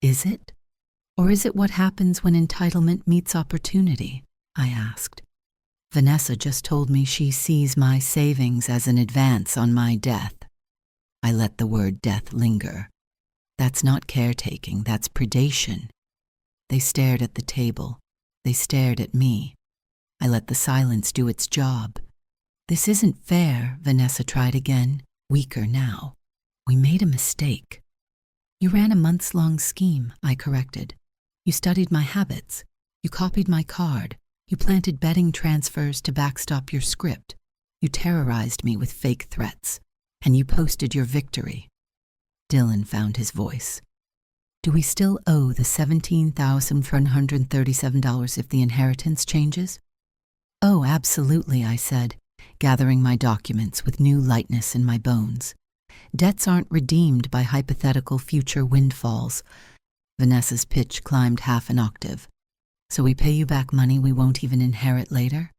A: Is it? Or is it what happens when entitlement meets opportunity? I asked. Vanessa just told me she sees my savings as an advance on my death. I let the word death linger. That's not caretaking, that's predation. They stared at the table. They stared at me. I let the silence do its job. This isn't fair, Vanessa tried again, weaker now. We made a mistake. You ran a months-long scheme, I corrected. You studied my habits. You copied my card. You planted betting transfers to backstop your script. You terrorized me with fake threats. And you posted your victory. Dylan found his voice. Do we still owe the $17,137 if the inheritance changes? Oh, absolutely, I said, gathering my documents with new lightness in my bones. Debts aren't redeemed by hypothetical future windfalls. Vanessa's pitch climbed half an octave. So we pay you back money we won't even inherit later?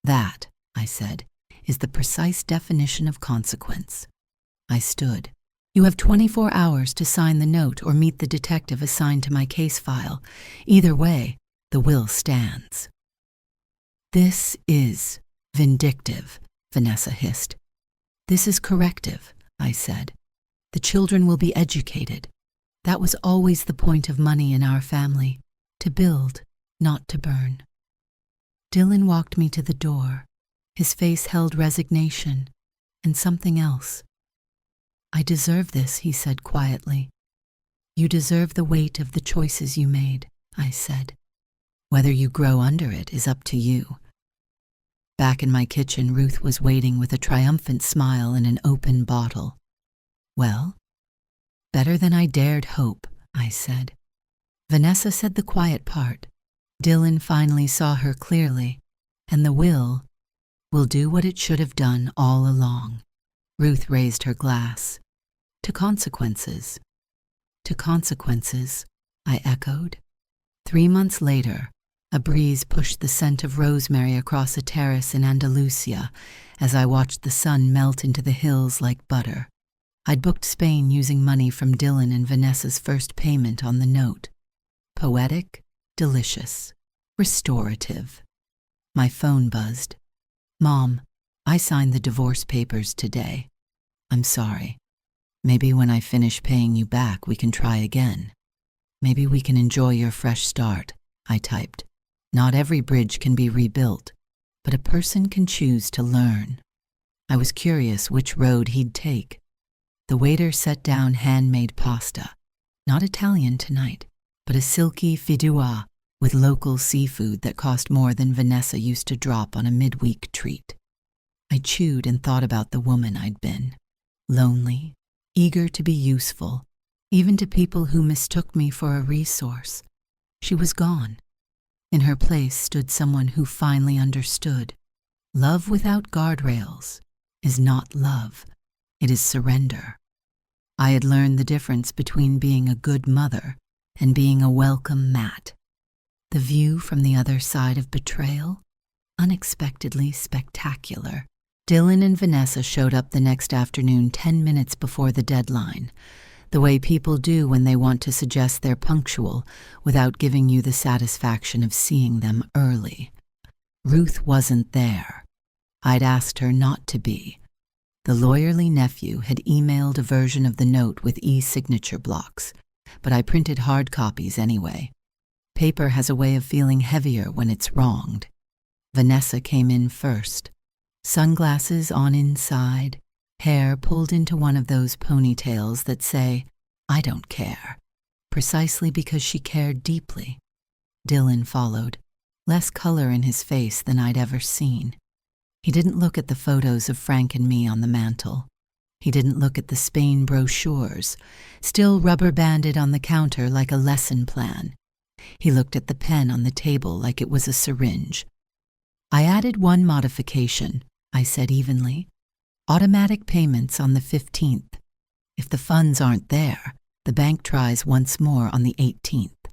A: That, I said, is the precise definition of consequence. I stood. You have 24 hours to sign the note or meet the detective assigned to my case file. Either way, the will stands. This is vindictive, Vanessa hissed. This is corrective, I said. The children will be educated. That was always the point of money in our family, to build, not to burn. Dylan walked me to the door. His face held resignation and something else. I deserve this, he said quietly. You deserve the weight of the choices you made, I said. Whether you grow under it is up to you. Back in my kitchen, Ruth was waiting with a triumphant smile and an open bottle. "Well?" "Better than I dared hope," I said. Vanessa said the quiet part. Dylan finally saw her clearly, and the will do what it should have done all along. Ruth raised her glass. "To consequences." "To consequences," I echoed. 3 months later, a breeze pushed the scent of rosemary across a terrace in Andalusia as I watched the sun melt into the hills like butter. I'd booked Spain using money from Dylan and Vanessa's first payment on the note. Poetic, delicious, restorative. My phone buzzed. "Mom, I signed the divorce papers today. I'm sorry. Maybe when I finish paying you back, we can try again. Maybe we can enjoy your fresh start," I typed. "Not every bridge can be rebuilt, but a person can choose to learn." I was curious which road he'd take. The waiter set down handmade pasta. Not Italian tonight, but a silky fideuà with local seafood that cost more than Vanessa used to drop on a midweek treat. I chewed and thought about the woman I'd been. Lonely, eager to be useful, even to people who mistook me for a resource. She was gone. In her place stood someone who finally understood. Love without guardrails is not love. It is surrender. I had learned the difference between being a good mother and being a welcome mat. The view from the other side of betrayal? Unexpectedly spectacular. Dylan and Vanessa showed up the next afternoon 10 minutes before the deadline, the way people do when they want to suggest they're punctual without giving you the satisfaction of seeing them early. Ruth wasn't there. I'd asked her not to be. The lawyerly nephew had emailed a version of the note with e-signature blocks, but I printed hard copies anyway. Paper has a way of feeling heavier when it's wronged. Vanessa came in first. Sunglasses on inside, hair pulled into one of those ponytails that say, "I don't care," precisely because she cared deeply. Dylan followed, less color in his face than I'd ever seen. He didn't look at the photos of Frank and me on the mantel. He didn't look at the Spain brochures, still rubber-banded on the counter like a lesson plan. He looked at the pen on the table like it was a syringe. "I added one modification," I said evenly. "Automatic payments on the 15th. If the funds aren't there, the bank tries once more on the 18th.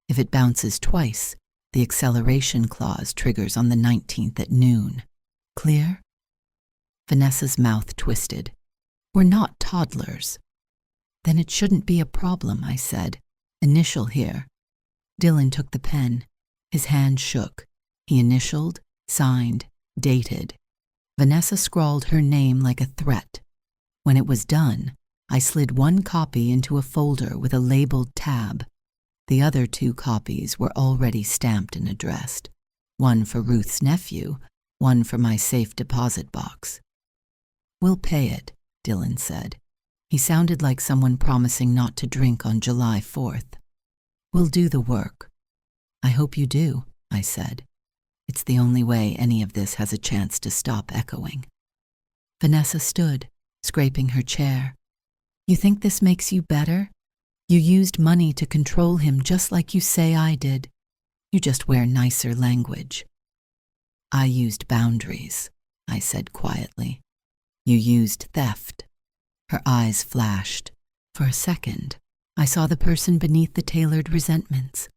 A: If it bounces twice, the acceleration clause triggers on the 19th at noon. Clear?" Vanessa's mouth twisted. "We're not toddlers." "Then it shouldn't be a problem," I said. "Initial here." Dylan took the pen. His hand shook. He initialed, signed, dated. Vanessa scrawled her name like a threat. When it was done, I slid one copy into a folder with a labeled tab. The other 2 copies were already stamped and addressed. One for Ruth's nephew, one for my safe deposit box. "We'll pay it," Dylan said. He sounded like someone promising not to drink on July 4th. "We'll do the work." "I hope you do," I said. It's the only way any of this has a chance to stop echoing. Vanessa stood, scraping her chair. "You think this makes you better? You used money to control him just like you say I did. You just wear nicer language." "I used boundaries," I said quietly. "You used theft." Her eyes flashed. For a second, I saw the person beneath the tailored resentments,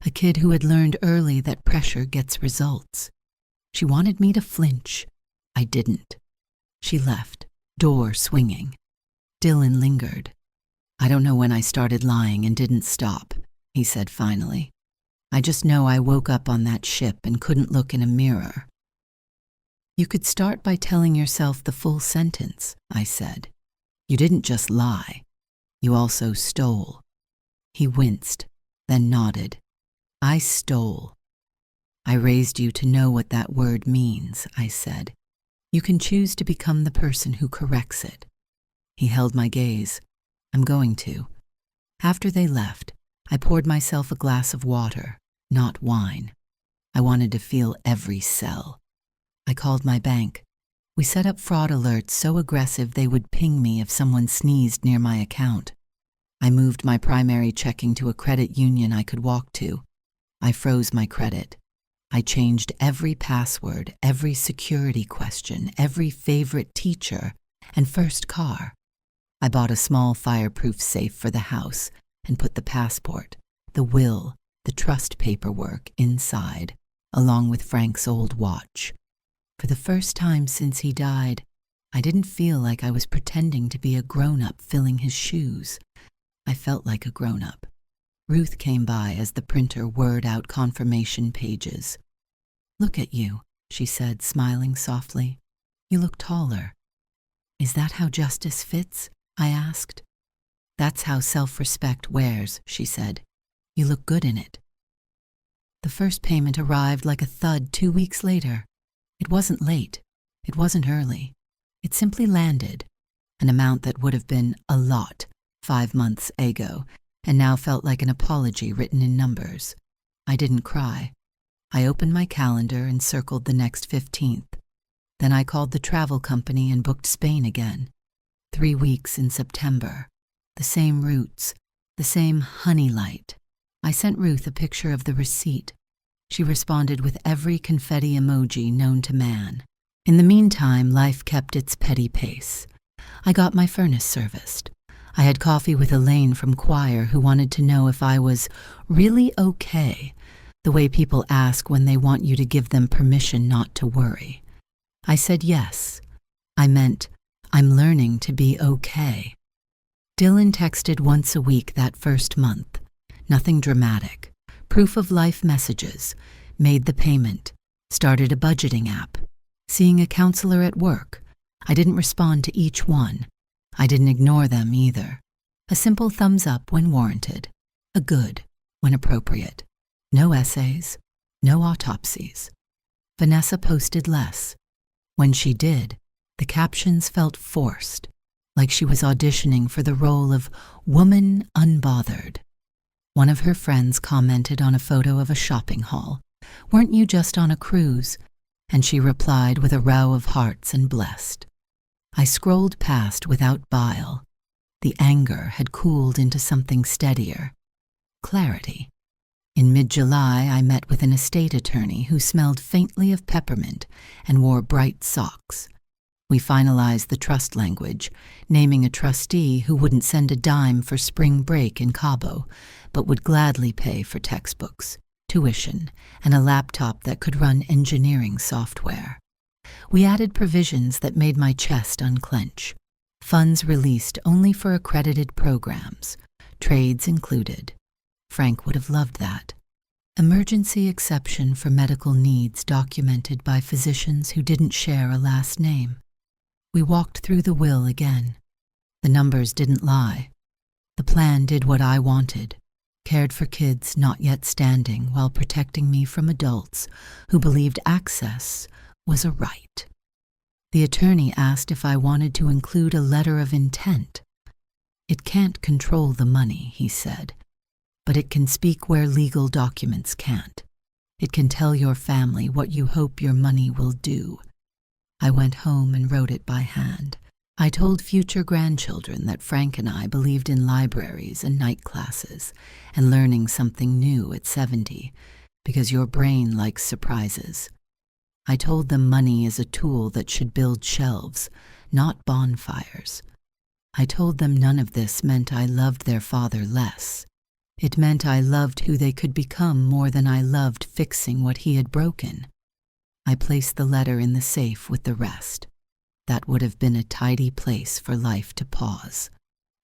A: a kid who had learned early that pressure gets results. She wanted me to flinch. I didn't. She left, door swinging. Dylan lingered. "I don't know when I started lying and didn't stop," he said finally. "I just know I woke up on that ship and couldn't look in a mirror." "You could start by telling yourself the full sentence," I said. "You didn't just lie. You also stole." He winced, then nodded. "I stole." "I raised you to know what that word means," I said. "You can choose to become the person who corrects it." He held my gaze. "I'm going to." After they left, I poured myself a glass of water, not wine. I wanted to feel every cell. I called my bank. We set up fraud alerts so aggressive they would ping me if someone sneezed near my account. I moved my primary checking to a credit union I could walk to. I froze my credit. I changed every password, every security question, every favorite teacher, and first car. I bought a small fireproof safe for the house and put the passport, the will, the trust paperwork inside, along with Frank's old watch. For the first time since he died, I didn't feel like I was pretending to be a grown-up filling his shoes. I felt like a grown-up. Ruth came by as the printer whirred out confirmation pages. "Look at you," she said, smiling softly. "You look taller." "Is that how justice fits?" I asked. "That's how self-respect wears," she said. "You look good in it." The first payment arrived like a thud 2 weeks later. It wasn't late. It wasn't early. It simply landed, an amount that would have been a lot 5 months ago, and now felt like an apology written in numbers. I didn't cry. I opened my calendar and circled the next 15th. Then I called the travel company and booked Spain again. 3 weeks in September. The same routes, the same honey light. I sent Ruth a picture of the receipt. She responded with every confetti emoji known to man. In the meantime, life kept its petty pace. I got my furnace serviced. I had coffee with Elaine from choir who wanted to know if I was really okay, the way people ask when they want you to give them permission not to worry. I said yes. I meant, I'm learning to be okay. Dylan texted once a week that first month. Nothing dramatic. Proof of life messages. Made the payment. Started a budgeting app. Seeing a counselor at work. I didn't respond to each one. I didn't ignore them either. A simple thumbs up when warranted. A good when appropriate. No essays. No autopsies. Vanessa posted less. When she did, the captions felt forced, like she was auditioning for the role of woman unbothered. One of her friends commented on a photo of a shopping haul. "Weren't you just on a cruise?" And she replied with a row of hearts and blessed. I scrolled past without bile. The anger had cooled into something steadier. Clarity. In mid-July, I met with an estate attorney who smelled faintly of peppermint and wore bright socks. We finalized the trust language, naming a trustee who wouldn't send a dime for spring break in Cabo, but would gladly pay for textbooks, tuition, and a laptop that could run engineering software. We added provisions that made my chest unclench. Funds released only for accredited programs, trades included. Frank would have loved that. Emergency exception for medical needs documented by physicians who didn't share a last name. We walked through the will again. The numbers didn't lie. The plan did what I wanted, cared for kids not yet standing while protecting me from adults who believed access was a right. The attorney asked if I wanted to include a letter of intent. "It can't control the money," he said, "but it can speak where legal documents can't. It can tell your family what you hope your money will do." I went home and wrote it by hand. I told future grandchildren that Frank and I believed in libraries and night classes and learning something new at 70, because your brain likes surprises. I told them money is a tool that should build shelves, not bonfires. I told them none of this meant I loved their father less. It meant I loved who they could become more than I loved fixing what he had broken. I placed the letter in the safe with the rest. That would have been a tidy place for life to pause.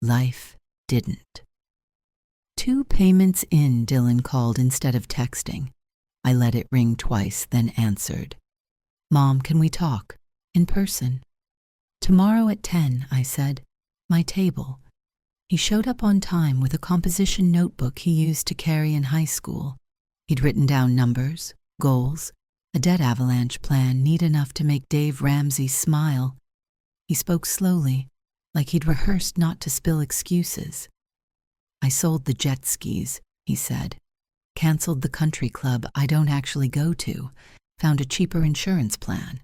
A: Life didn't. 2 payments in, Dylan called instead of texting. I let it ring twice, then answered. "Mom, can we talk? In person?" "Tomorrow at 10, I said. "My table." He showed up on time with a composition notebook he used to carry in high school. He'd written down numbers, goals, a debt avalanche plan neat enough to make Dave Ramsey smile. He spoke slowly, like he'd rehearsed not to spill excuses. "I sold the jet skis," he said. "Canceled the country club I don't actually go to. Found a cheaper insurance plan.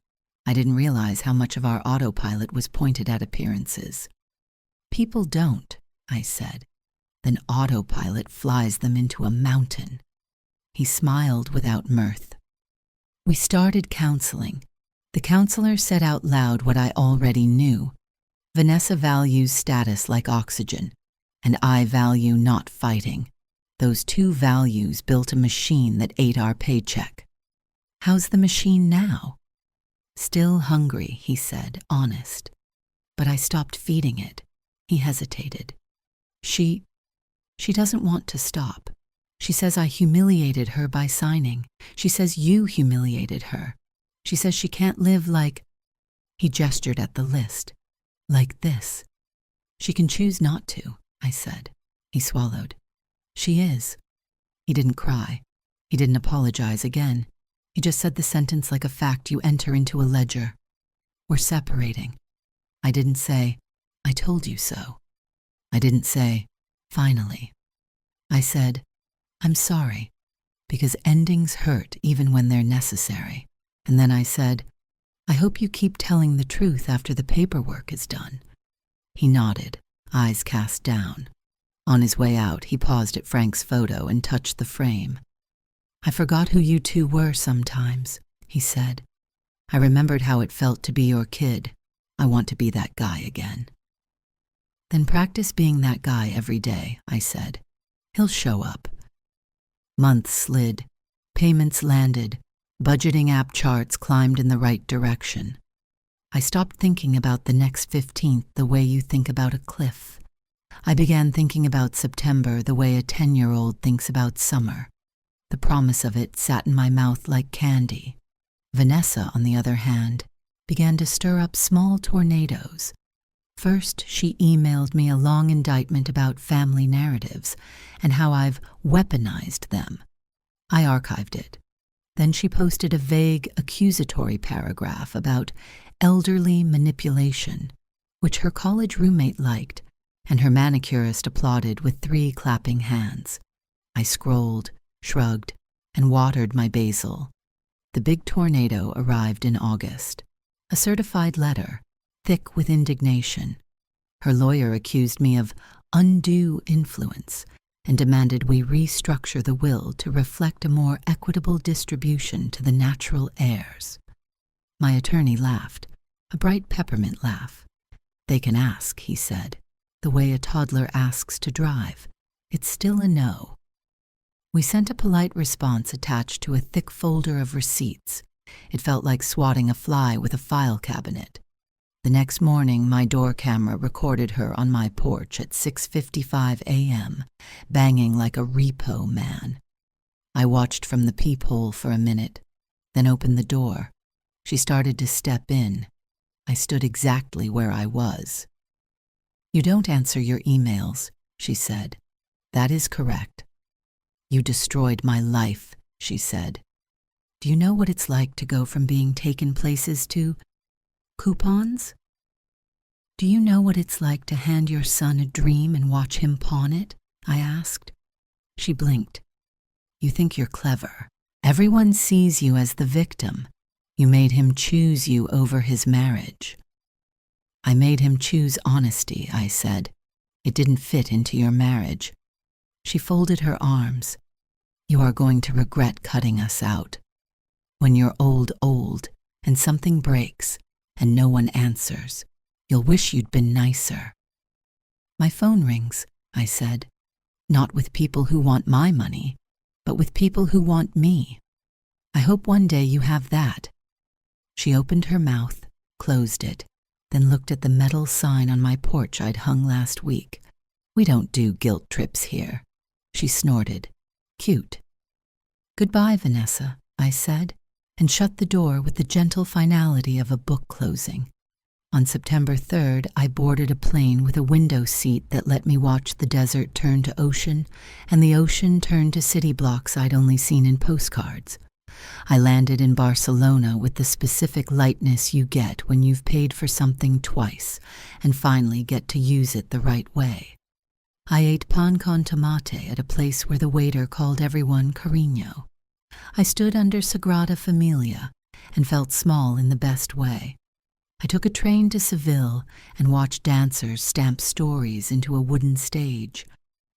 A: I didn't realize how much of our autopilot was pointed at appearances. People don't, I said. Then autopilot flies them into a mountain. He smiled without mirth. We started counseling. The counselor said out loud what I already knew. Vanessa values status like oxygen, and I value not fighting. Those two values built a machine that ate our paycheck. How's the machine now? Still hungry, he said, honest. But I stopped feeding it. He hesitated. She doesn't want to stop. She says I humiliated her by signing. She says you humiliated her. She says she can't live like... He gestured at the list. Like this. She can choose not to, I said. He swallowed. She is. He didn't cry. He didn't apologize again. He just said the sentence like a fact you enter into a ledger. We're separating. I didn't say, I told you so. I didn't say, finally. I said, I'm sorry, because endings hurt even when they're necessary. And then I said, I hope you keep telling the truth after the paperwork is done. He nodded, eyes cast down. On his way out, he paused at Frank's photo and touched the frame. I forgot who you two were sometimes, he said. I remembered how it felt to be your kid. I want to be that guy again. Then practice being that guy every day, I said. He'll show up. Months slid. Payments landed. Budgeting app charts climbed in the right direction. I stopped thinking about the next 15th the way you think about a cliff. I began thinking about September the way a 10-year-old thinks about summer. The promise of it sat in my mouth like candy. Vanessa, on the other hand, began to stir up small tornadoes. First, she emailed me a long indictment about family narratives and how I've weaponized them. I archived it. Then she posted a vague, accusatory paragraph about elderly manipulation, which her college roommate liked, and her manicurist applauded with 3 clapping hands. I scrolled, shrugged, and watered my basil. The big tornado arrived in August. A certified letter, thick with indignation. Her lawyer accused me of undue influence and demanded we restructure the will to reflect a more equitable distribution to the natural heirs. My attorney laughed, a bright peppermint laugh. They can ask, he said, the way a toddler asks to drive. It's still a no. We sent a polite response attached to a thick folder of receipts. It felt like swatting a fly with a file cabinet. The next morning, my door camera recorded her on my porch at 6:55 a.m., banging like a repo man. I watched from the peephole for a minute, then opened the door. She started to step in. I stood exactly where I was. You don't answer your emails, she said. That is correct. You destroyed my life, she said. Do you know what it's like to go from being taken places to coupons? Do you know what it's like to hand your son a dream and watch him pawn it? I asked. She blinked. You think you're clever. Everyone sees you as the victim. You made him choose you over his marriage. I made him choose honesty, I said. It didn't fit into your marriage. She folded her arms. You are going to regret cutting us out. When you're old, and something breaks, and no one answers, you'll wish you'd been nicer. My phone rings, I said. Not with people who want my money, but with people who want me. I hope one day you have that. She opened her mouth, closed it, then looked at the metal sign on my porch I'd hung last week. We don't do guilt trips here. She snorted. Cute. Goodbye, Vanessa, I said, and shut the door with the gentle finality of a book closing. On September 3rd, I boarded a plane with a window seat that let me watch the desert turn to ocean and the ocean turn to city blocks I'd only seen in postcards. I landed in Barcelona with the specific lightness you get when you've paid for something twice and finally get to use it the right way. I ate pan con tomate at a place where the waiter called everyone cariño. I stood under Sagrada Familia, and felt small in the best way. I took a train to Seville and watched dancers stamp stories into a wooden stage.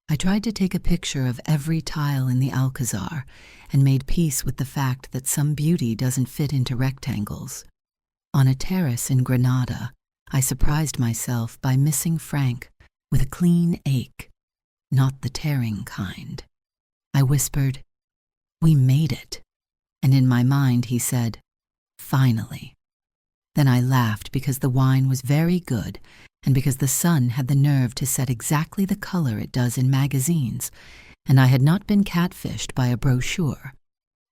A: I tried to take a picture of every tile in the Alcazar and made peace with the fact that some beauty doesn't fit into rectangles. On a terrace in Granada, I surprised myself by missing Frank with a clean ache, not the tearing kind. I whispered, "We made it," and in my mind he said, "Finally." Then I laughed because the wine was very good and because the sun had the nerve to set exactly the color it does in magazines, and I had not been catfished by a brochure.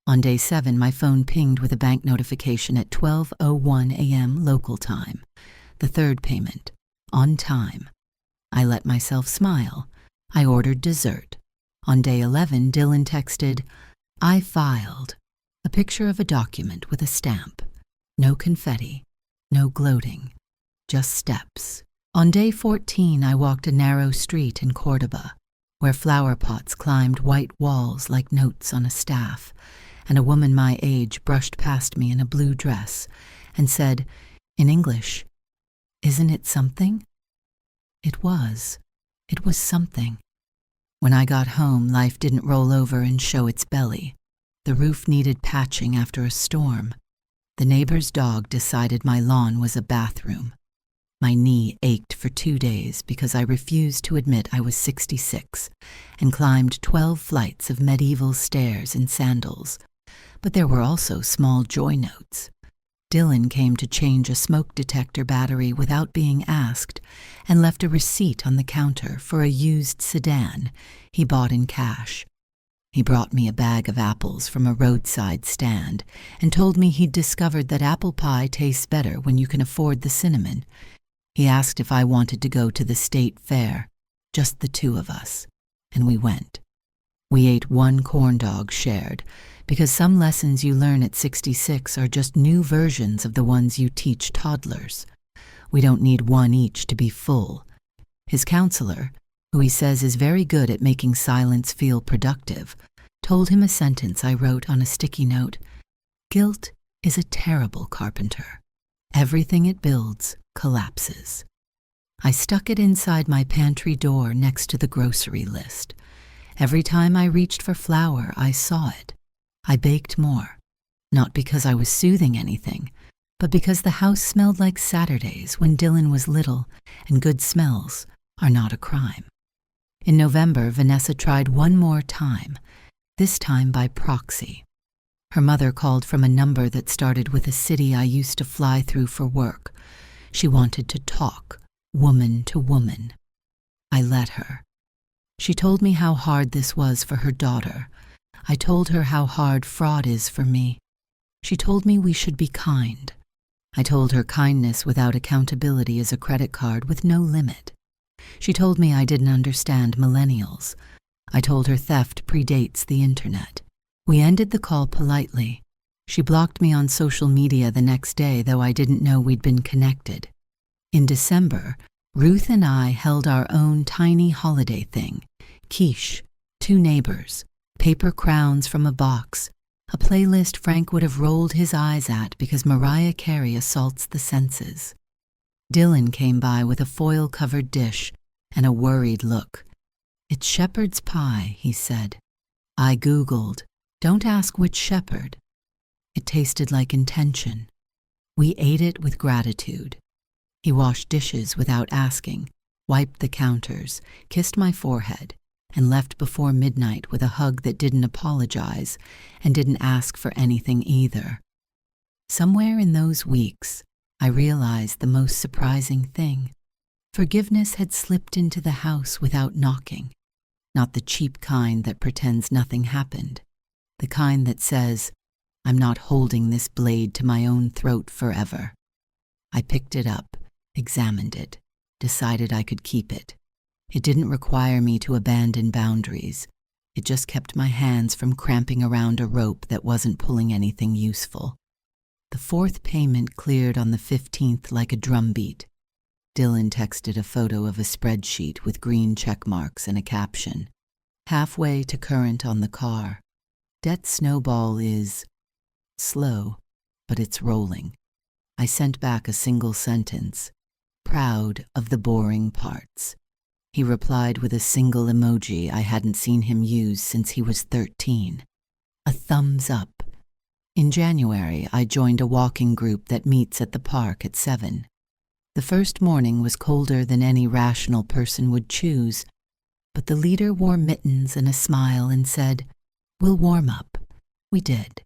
A: On day 7, my phone pinged with a bank notification at 12:01 a.m. local time. The third payment, on time. I let myself smile. I ordered dessert. On day 11, Dylan texted, "I filed." A picture of a document with a stamp. No confetti, no gloating, just steps. On day 14, I walked a narrow street in Cordoba, where flower pots climbed white walls like notes on a staff, and a woman my age brushed past me in a blue dress and said, in English, "Isn't it something?" It was. It was something. When I got home, life didn't roll over and show its belly. The roof needed patching after a storm. The neighbor's dog decided my lawn was a bathroom. My knee ached for 2 days because I refused to admit I was 66 and climbed 12 flights of medieval stairs in sandals. But there were also small joy notes. Dylan came to change a smoke detector battery without being asked and left a receipt on the counter for a used sedan he bought in cash. He brought me a bag of apples from a roadside stand and told me he'd discovered that apple pie tastes better when you can afford the cinnamon. He asked if I wanted to go to the state fair, just the two of us, and we went. We ate one corn dog shared, because some lessons you learn at 66 are just new versions of the ones you teach toddlers. We don't need one each to be full. His counselor, who he says is very good at making silence feel productive, told him a sentence I wrote on a sticky note. Guilt is a terrible carpenter. Everything it builds collapses. I stuck it inside my pantry door next to the grocery list. Every time I reached for flour, I saw it. I baked more, not because I was soothing anything, but because the house smelled like Saturdays when Dylan was little, and good smells are not a crime. In November, Vanessa tried one more time, this time by proxy. Her mother called from a number that started with a city I used to fly through for work. She wanted to talk, woman to woman. I let her. She told me how hard this was for her daughter. I told her how hard fraud is for me. She told me we should be kind. I told her kindness without accountability is a credit card with no limit. She told me I didn't understand millennials. I told her theft predates the internet. We ended the call politely. She blocked me on social media the next day, though I didn't know we'd been connected. In December, Ruth and I held our own tiny holiday thing. Quiche, 2 neighbors, paper crowns from a box, a playlist Frank would have rolled his eyes at because Mariah Carey assaults the senses. Dylan came by with a foil-covered dish and a worried look. "It's shepherd's pie," he said. I Googled, "Don't ask which shepherd." It tasted like intention. We ate it with gratitude. He washed dishes without asking, wiped the counters, kissed my forehead, and left before midnight with a hug that didn't apologize and didn't ask for anything either. Somewhere in those weeks, I realized the most surprising thing. Forgiveness had slipped into the house without knocking. Not the cheap kind that pretends nothing happened. The kind that says, "I'm not holding this blade to my own throat forever." I picked it up, examined it, decided I could keep it. It didn't require me to abandon boundaries. It just kept my hands from cramping around a rope that wasn't pulling anything useful. The 4th payment cleared on the 15th like a drumbeat. Dylan texted a photo of a spreadsheet with green check marks and a caption. "Halfway to current on the car. Debt snowball is slow, but it's rolling. I sent back a single sentence, proud of the boring parts. He replied with a single emoji I hadn't seen him use since he was 13. A thumbs up. In January, I joined a walking group that meets at the park at 7. The first morning was colder than any rational person would choose, but the leader wore mittens and a smile and said, "We'll warm up." We did.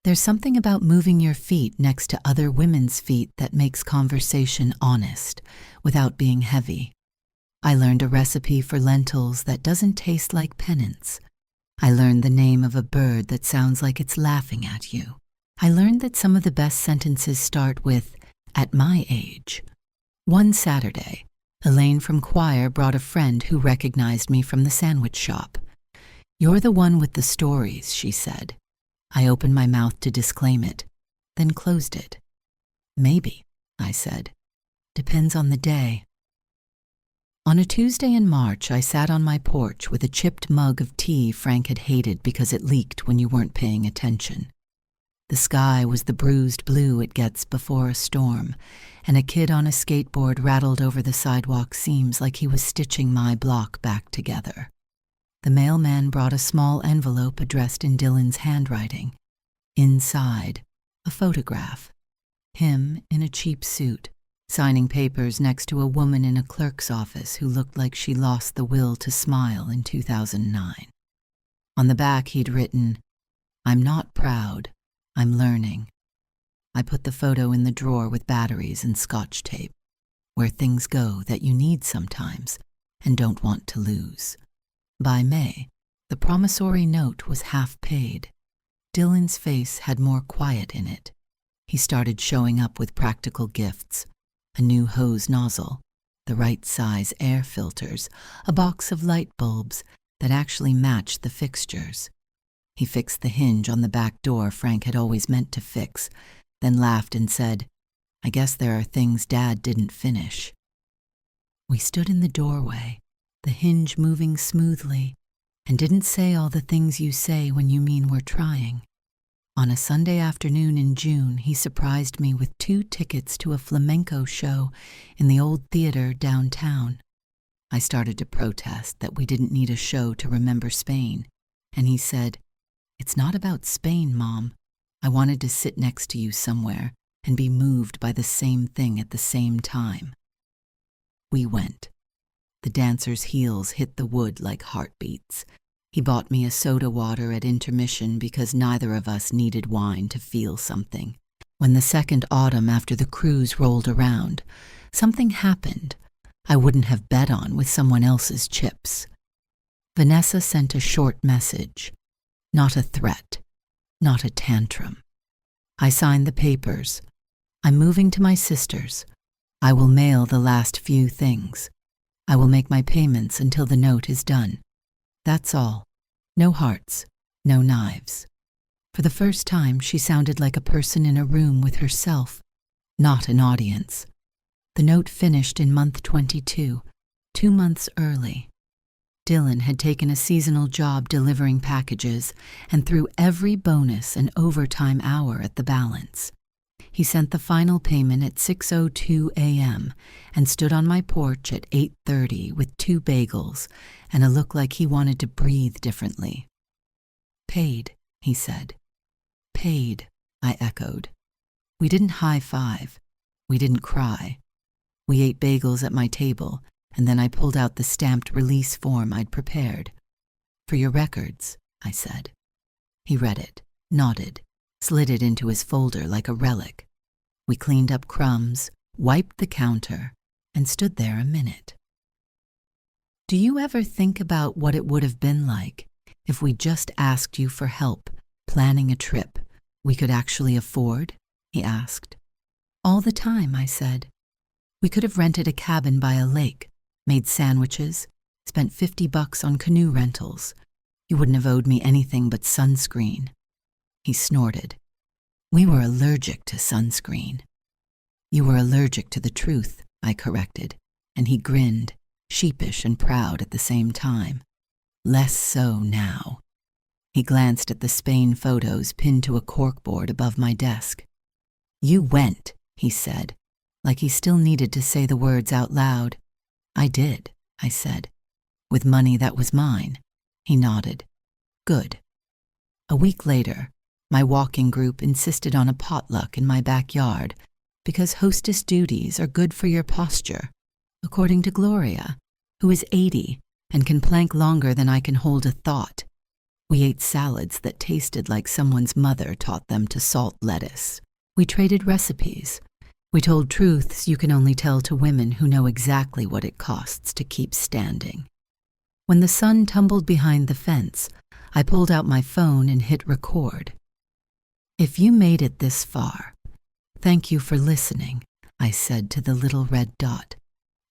A: There's something about moving your feet next to other women's feet that makes conversation honest, without being heavy. I learned a recipe for lentils that doesn't taste like penance. I learned the name of a bird that sounds like it's laughing at you. I learned that some of the best sentences start with, "at my age." One Saturday, Elaine from choir brought a friend who recognized me from the sandwich shop. "You're the one with the stories," she said. I opened my mouth to disclaim it, then closed it. "Maybe," I said. "Depends on the day." On a Tuesday in March, I sat on my porch with a chipped mug of tea Frank had hated because it leaked when you weren't paying attention. The sky was the bruised blue it gets before a storm, and a kid on a skateboard rattled over the sidewalk seams like he was stitching my block back together. The mailman brought a small envelope addressed in Dylan's handwriting. Inside, a photograph. Him in a cheap suit, signing papers next to a woman in a clerk's office who looked like she lost the will to smile in 2009. On the back he'd written, "I'm not proud, I'm learning." I put the photo in the drawer with batteries and scotch tape, where things go that you need sometimes and don't want to lose. By May, the promissory note was half paid. Dylan's face had more quiet in it. He started showing up with practical gifts. A new hose nozzle, the right size air filters, a box of light bulbs that actually matched the fixtures. He fixed the hinge on the back door Frank had always meant to fix, then laughed and said, "I guess there are things Dad didn't finish." We stood in the doorway, the hinge moving smoothly, and didn't say all the things you say when you mean we're trying. On a Sunday afternoon in June, he surprised me with 2 tickets to a flamenco show in the old theater downtown. I started to protest that we didn't need a show to remember Spain, and he said, "It's not about Spain, Mom. I wanted to sit next to you somewhere and be moved by the same thing at the same time." We went. The dancer's heels hit the wood like heartbeats. He bought me a soda water at intermission because neither of us needed wine to feel something. When the second autumn after the cruise rolled around, something happened I wouldn't have bet on with someone else's chips. Vanessa sent a short message. Not a threat, not a tantrum. I signed the papers. "I'm moving to my sister's. I will mail the last few things. I will make my payments until the note is done. That's all. No hearts, no knives." For the first time, she sounded like a person in a room with herself, not an audience. The note finished in month 22, 2 months early. Dylan had taken a seasonal job delivering packages and threw every bonus and overtime hour at the balance. He sent the final payment at 6:02 a.m. and stood on my porch at 8:30 with 2 bagels and a look like he wanted to breathe differently. "Paid," he said. "Paid," I echoed. We didn't high-five. We didn't cry. We ate bagels at my table, and then I pulled out the stamped release form I'd prepared. "For your records," I said. He read it, nodded, slid it into his folder like a relic. We cleaned up crumbs, wiped the counter, and stood there a minute. "Do you ever think about what it would have been like if we just asked you for help planning a trip we could actually afford?" he asked. "All the time," I said. "We could have rented a cabin by a lake, made sandwiches, spent $50 on canoe rentals. You wouldn't have owed me anything but sunscreen." He snorted. "We were allergic to sunscreen." "You were allergic to the truth," I corrected, and he grinned, sheepish and proud at the same time. "Less so now." He glanced at the Spain photos pinned to a corkboard above my desk. "You went," he said, like he still needed to say the words out loud. "I did," I said. "With money that was mine." He nodded. "Good." A week later, my walking group insisted on a potluck in my backyard because hostess duties are good for your posture, according to Gloria, who is 80 and can plank longer than I can hold a thought. We ate salads that tasted like someone's mother taught them to salt lettuce. We traded recipes. We told truths you can only tell to women who know exactly what it costs to keep standing. When the sun tumbled behind the fence, I pulled out my phone and hit record. "If you made it this far, thank you for listening," I said to the little red dot.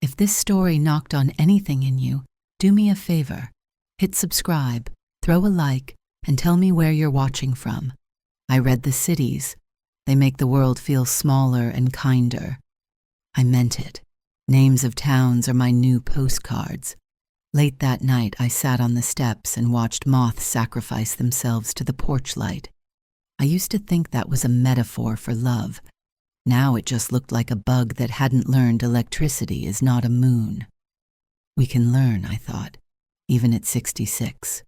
A: "If this story knocked on anything in you, do me a favor. Hit subscribe, throw a like, and tell me where you're watching from. I read the cities. They make the world feel smaller and kinder." I meant it. Names of towns are my new postcards. Late that night, I sat on the steps and watched moths sacrifice themselves to the porch light. I used to think that was a metaphor for love. Now it just looked like a bug that hadn't learned electricity is not a moon. We can learn, I thought, even at 66.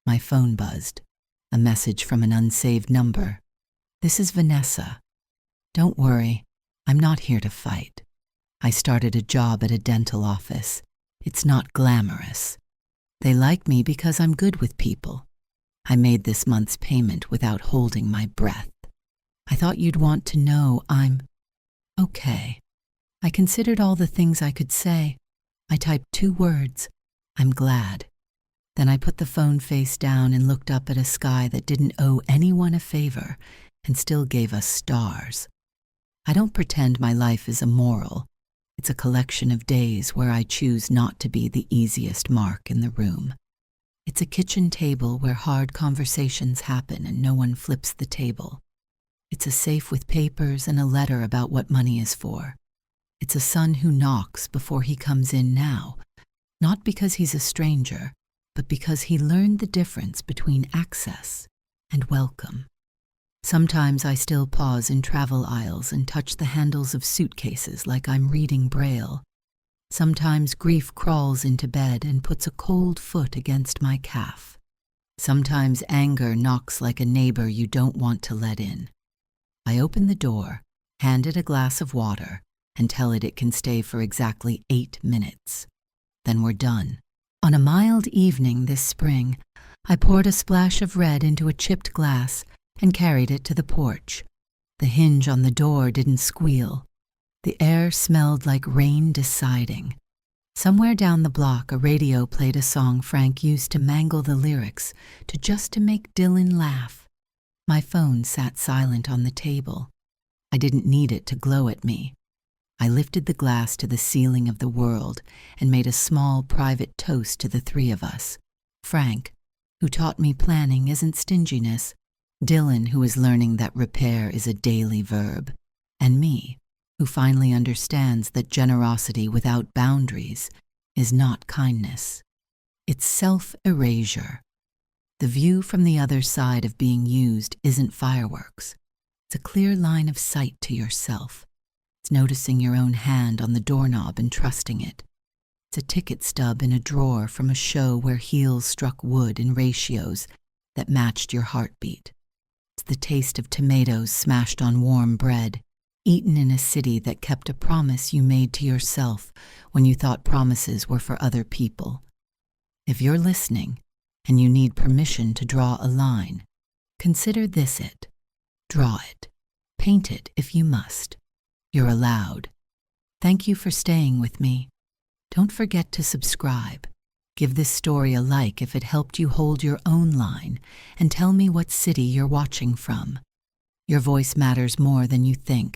A: My phone buzzed. A message from an unsaved number. "This is Vanessa. Don't worry, I'm not here to fight. I started a job at a dental office. It's not glamorous. They like me because I'm good with people. I made this month's payment without holding my breath. I thought you'd want to know I'm okay." I considered all the things I could say. I typed 2 words, "I'm glad." Then I put the phone face down and looked up at a sky that didn't owe anyone a favor and still gave us stars. I don't pretend my life is immoral. It's a collection of days where I choose not to be the easiest mark in the room. It's a kitchen table where hard conversations happen and no one flips the table. It's a safe with papers and a letter about what money is for. It's a son who knocks before he comes in now, not because he's a stranger, but because he learned the difference between access and welcome. Sometimes I still pause in travel aisles and touch the handles of suitcases like I'm reading Braille. Sometimes grief crawls into bed and puts a cold foot against my calf. Sometimes anger knocks like a neighbor you don't want to let in. I open the door, hand it a glass of water, and tell it can stay for exactly 8 minutes. Then we're done. On a mild evening this spring, I poured a splash of red into a chipped glass and carried it to the porch. The hinge on the door didn't squeal. The air smelled like rain deciding. Somewhere down the block, a radio played a song Frank used to mangle the lyrics to make Dylan laugh. My phone sat silent on the table. I didn't need it to glow at me. I lifted the glass to the ceiling of the world and made a small private toast to the 3 of us. Frank, who taught me planning isn't stinginess. Dylan, who is learning that repair is a daily verb. And me, who finally understands that generosity without boundaries is not kindness. It's self-erasure. The view from the other side of being used isn't fireworks. It's a clear line of sight to yourself. It's noticing your own hand on the doorknob and trusting it. It's a ticket stub in a drawer from a show where heels struck wood in ratios that matched your heartbeat. It's the taste of tomatoes smashed on warm bread, eaten in a city that kept a promise you made to yourself when you thought promises were for other people. If you're listening and you need permission to draw a line, consider this it. Draw it. Paint it if you must. You're allowed. Thank you for staying with me. Don't forget to subscribe. Give this story a like if it helped you hold your own line, and tell me what city you're watching from. Your voice matters more than you think.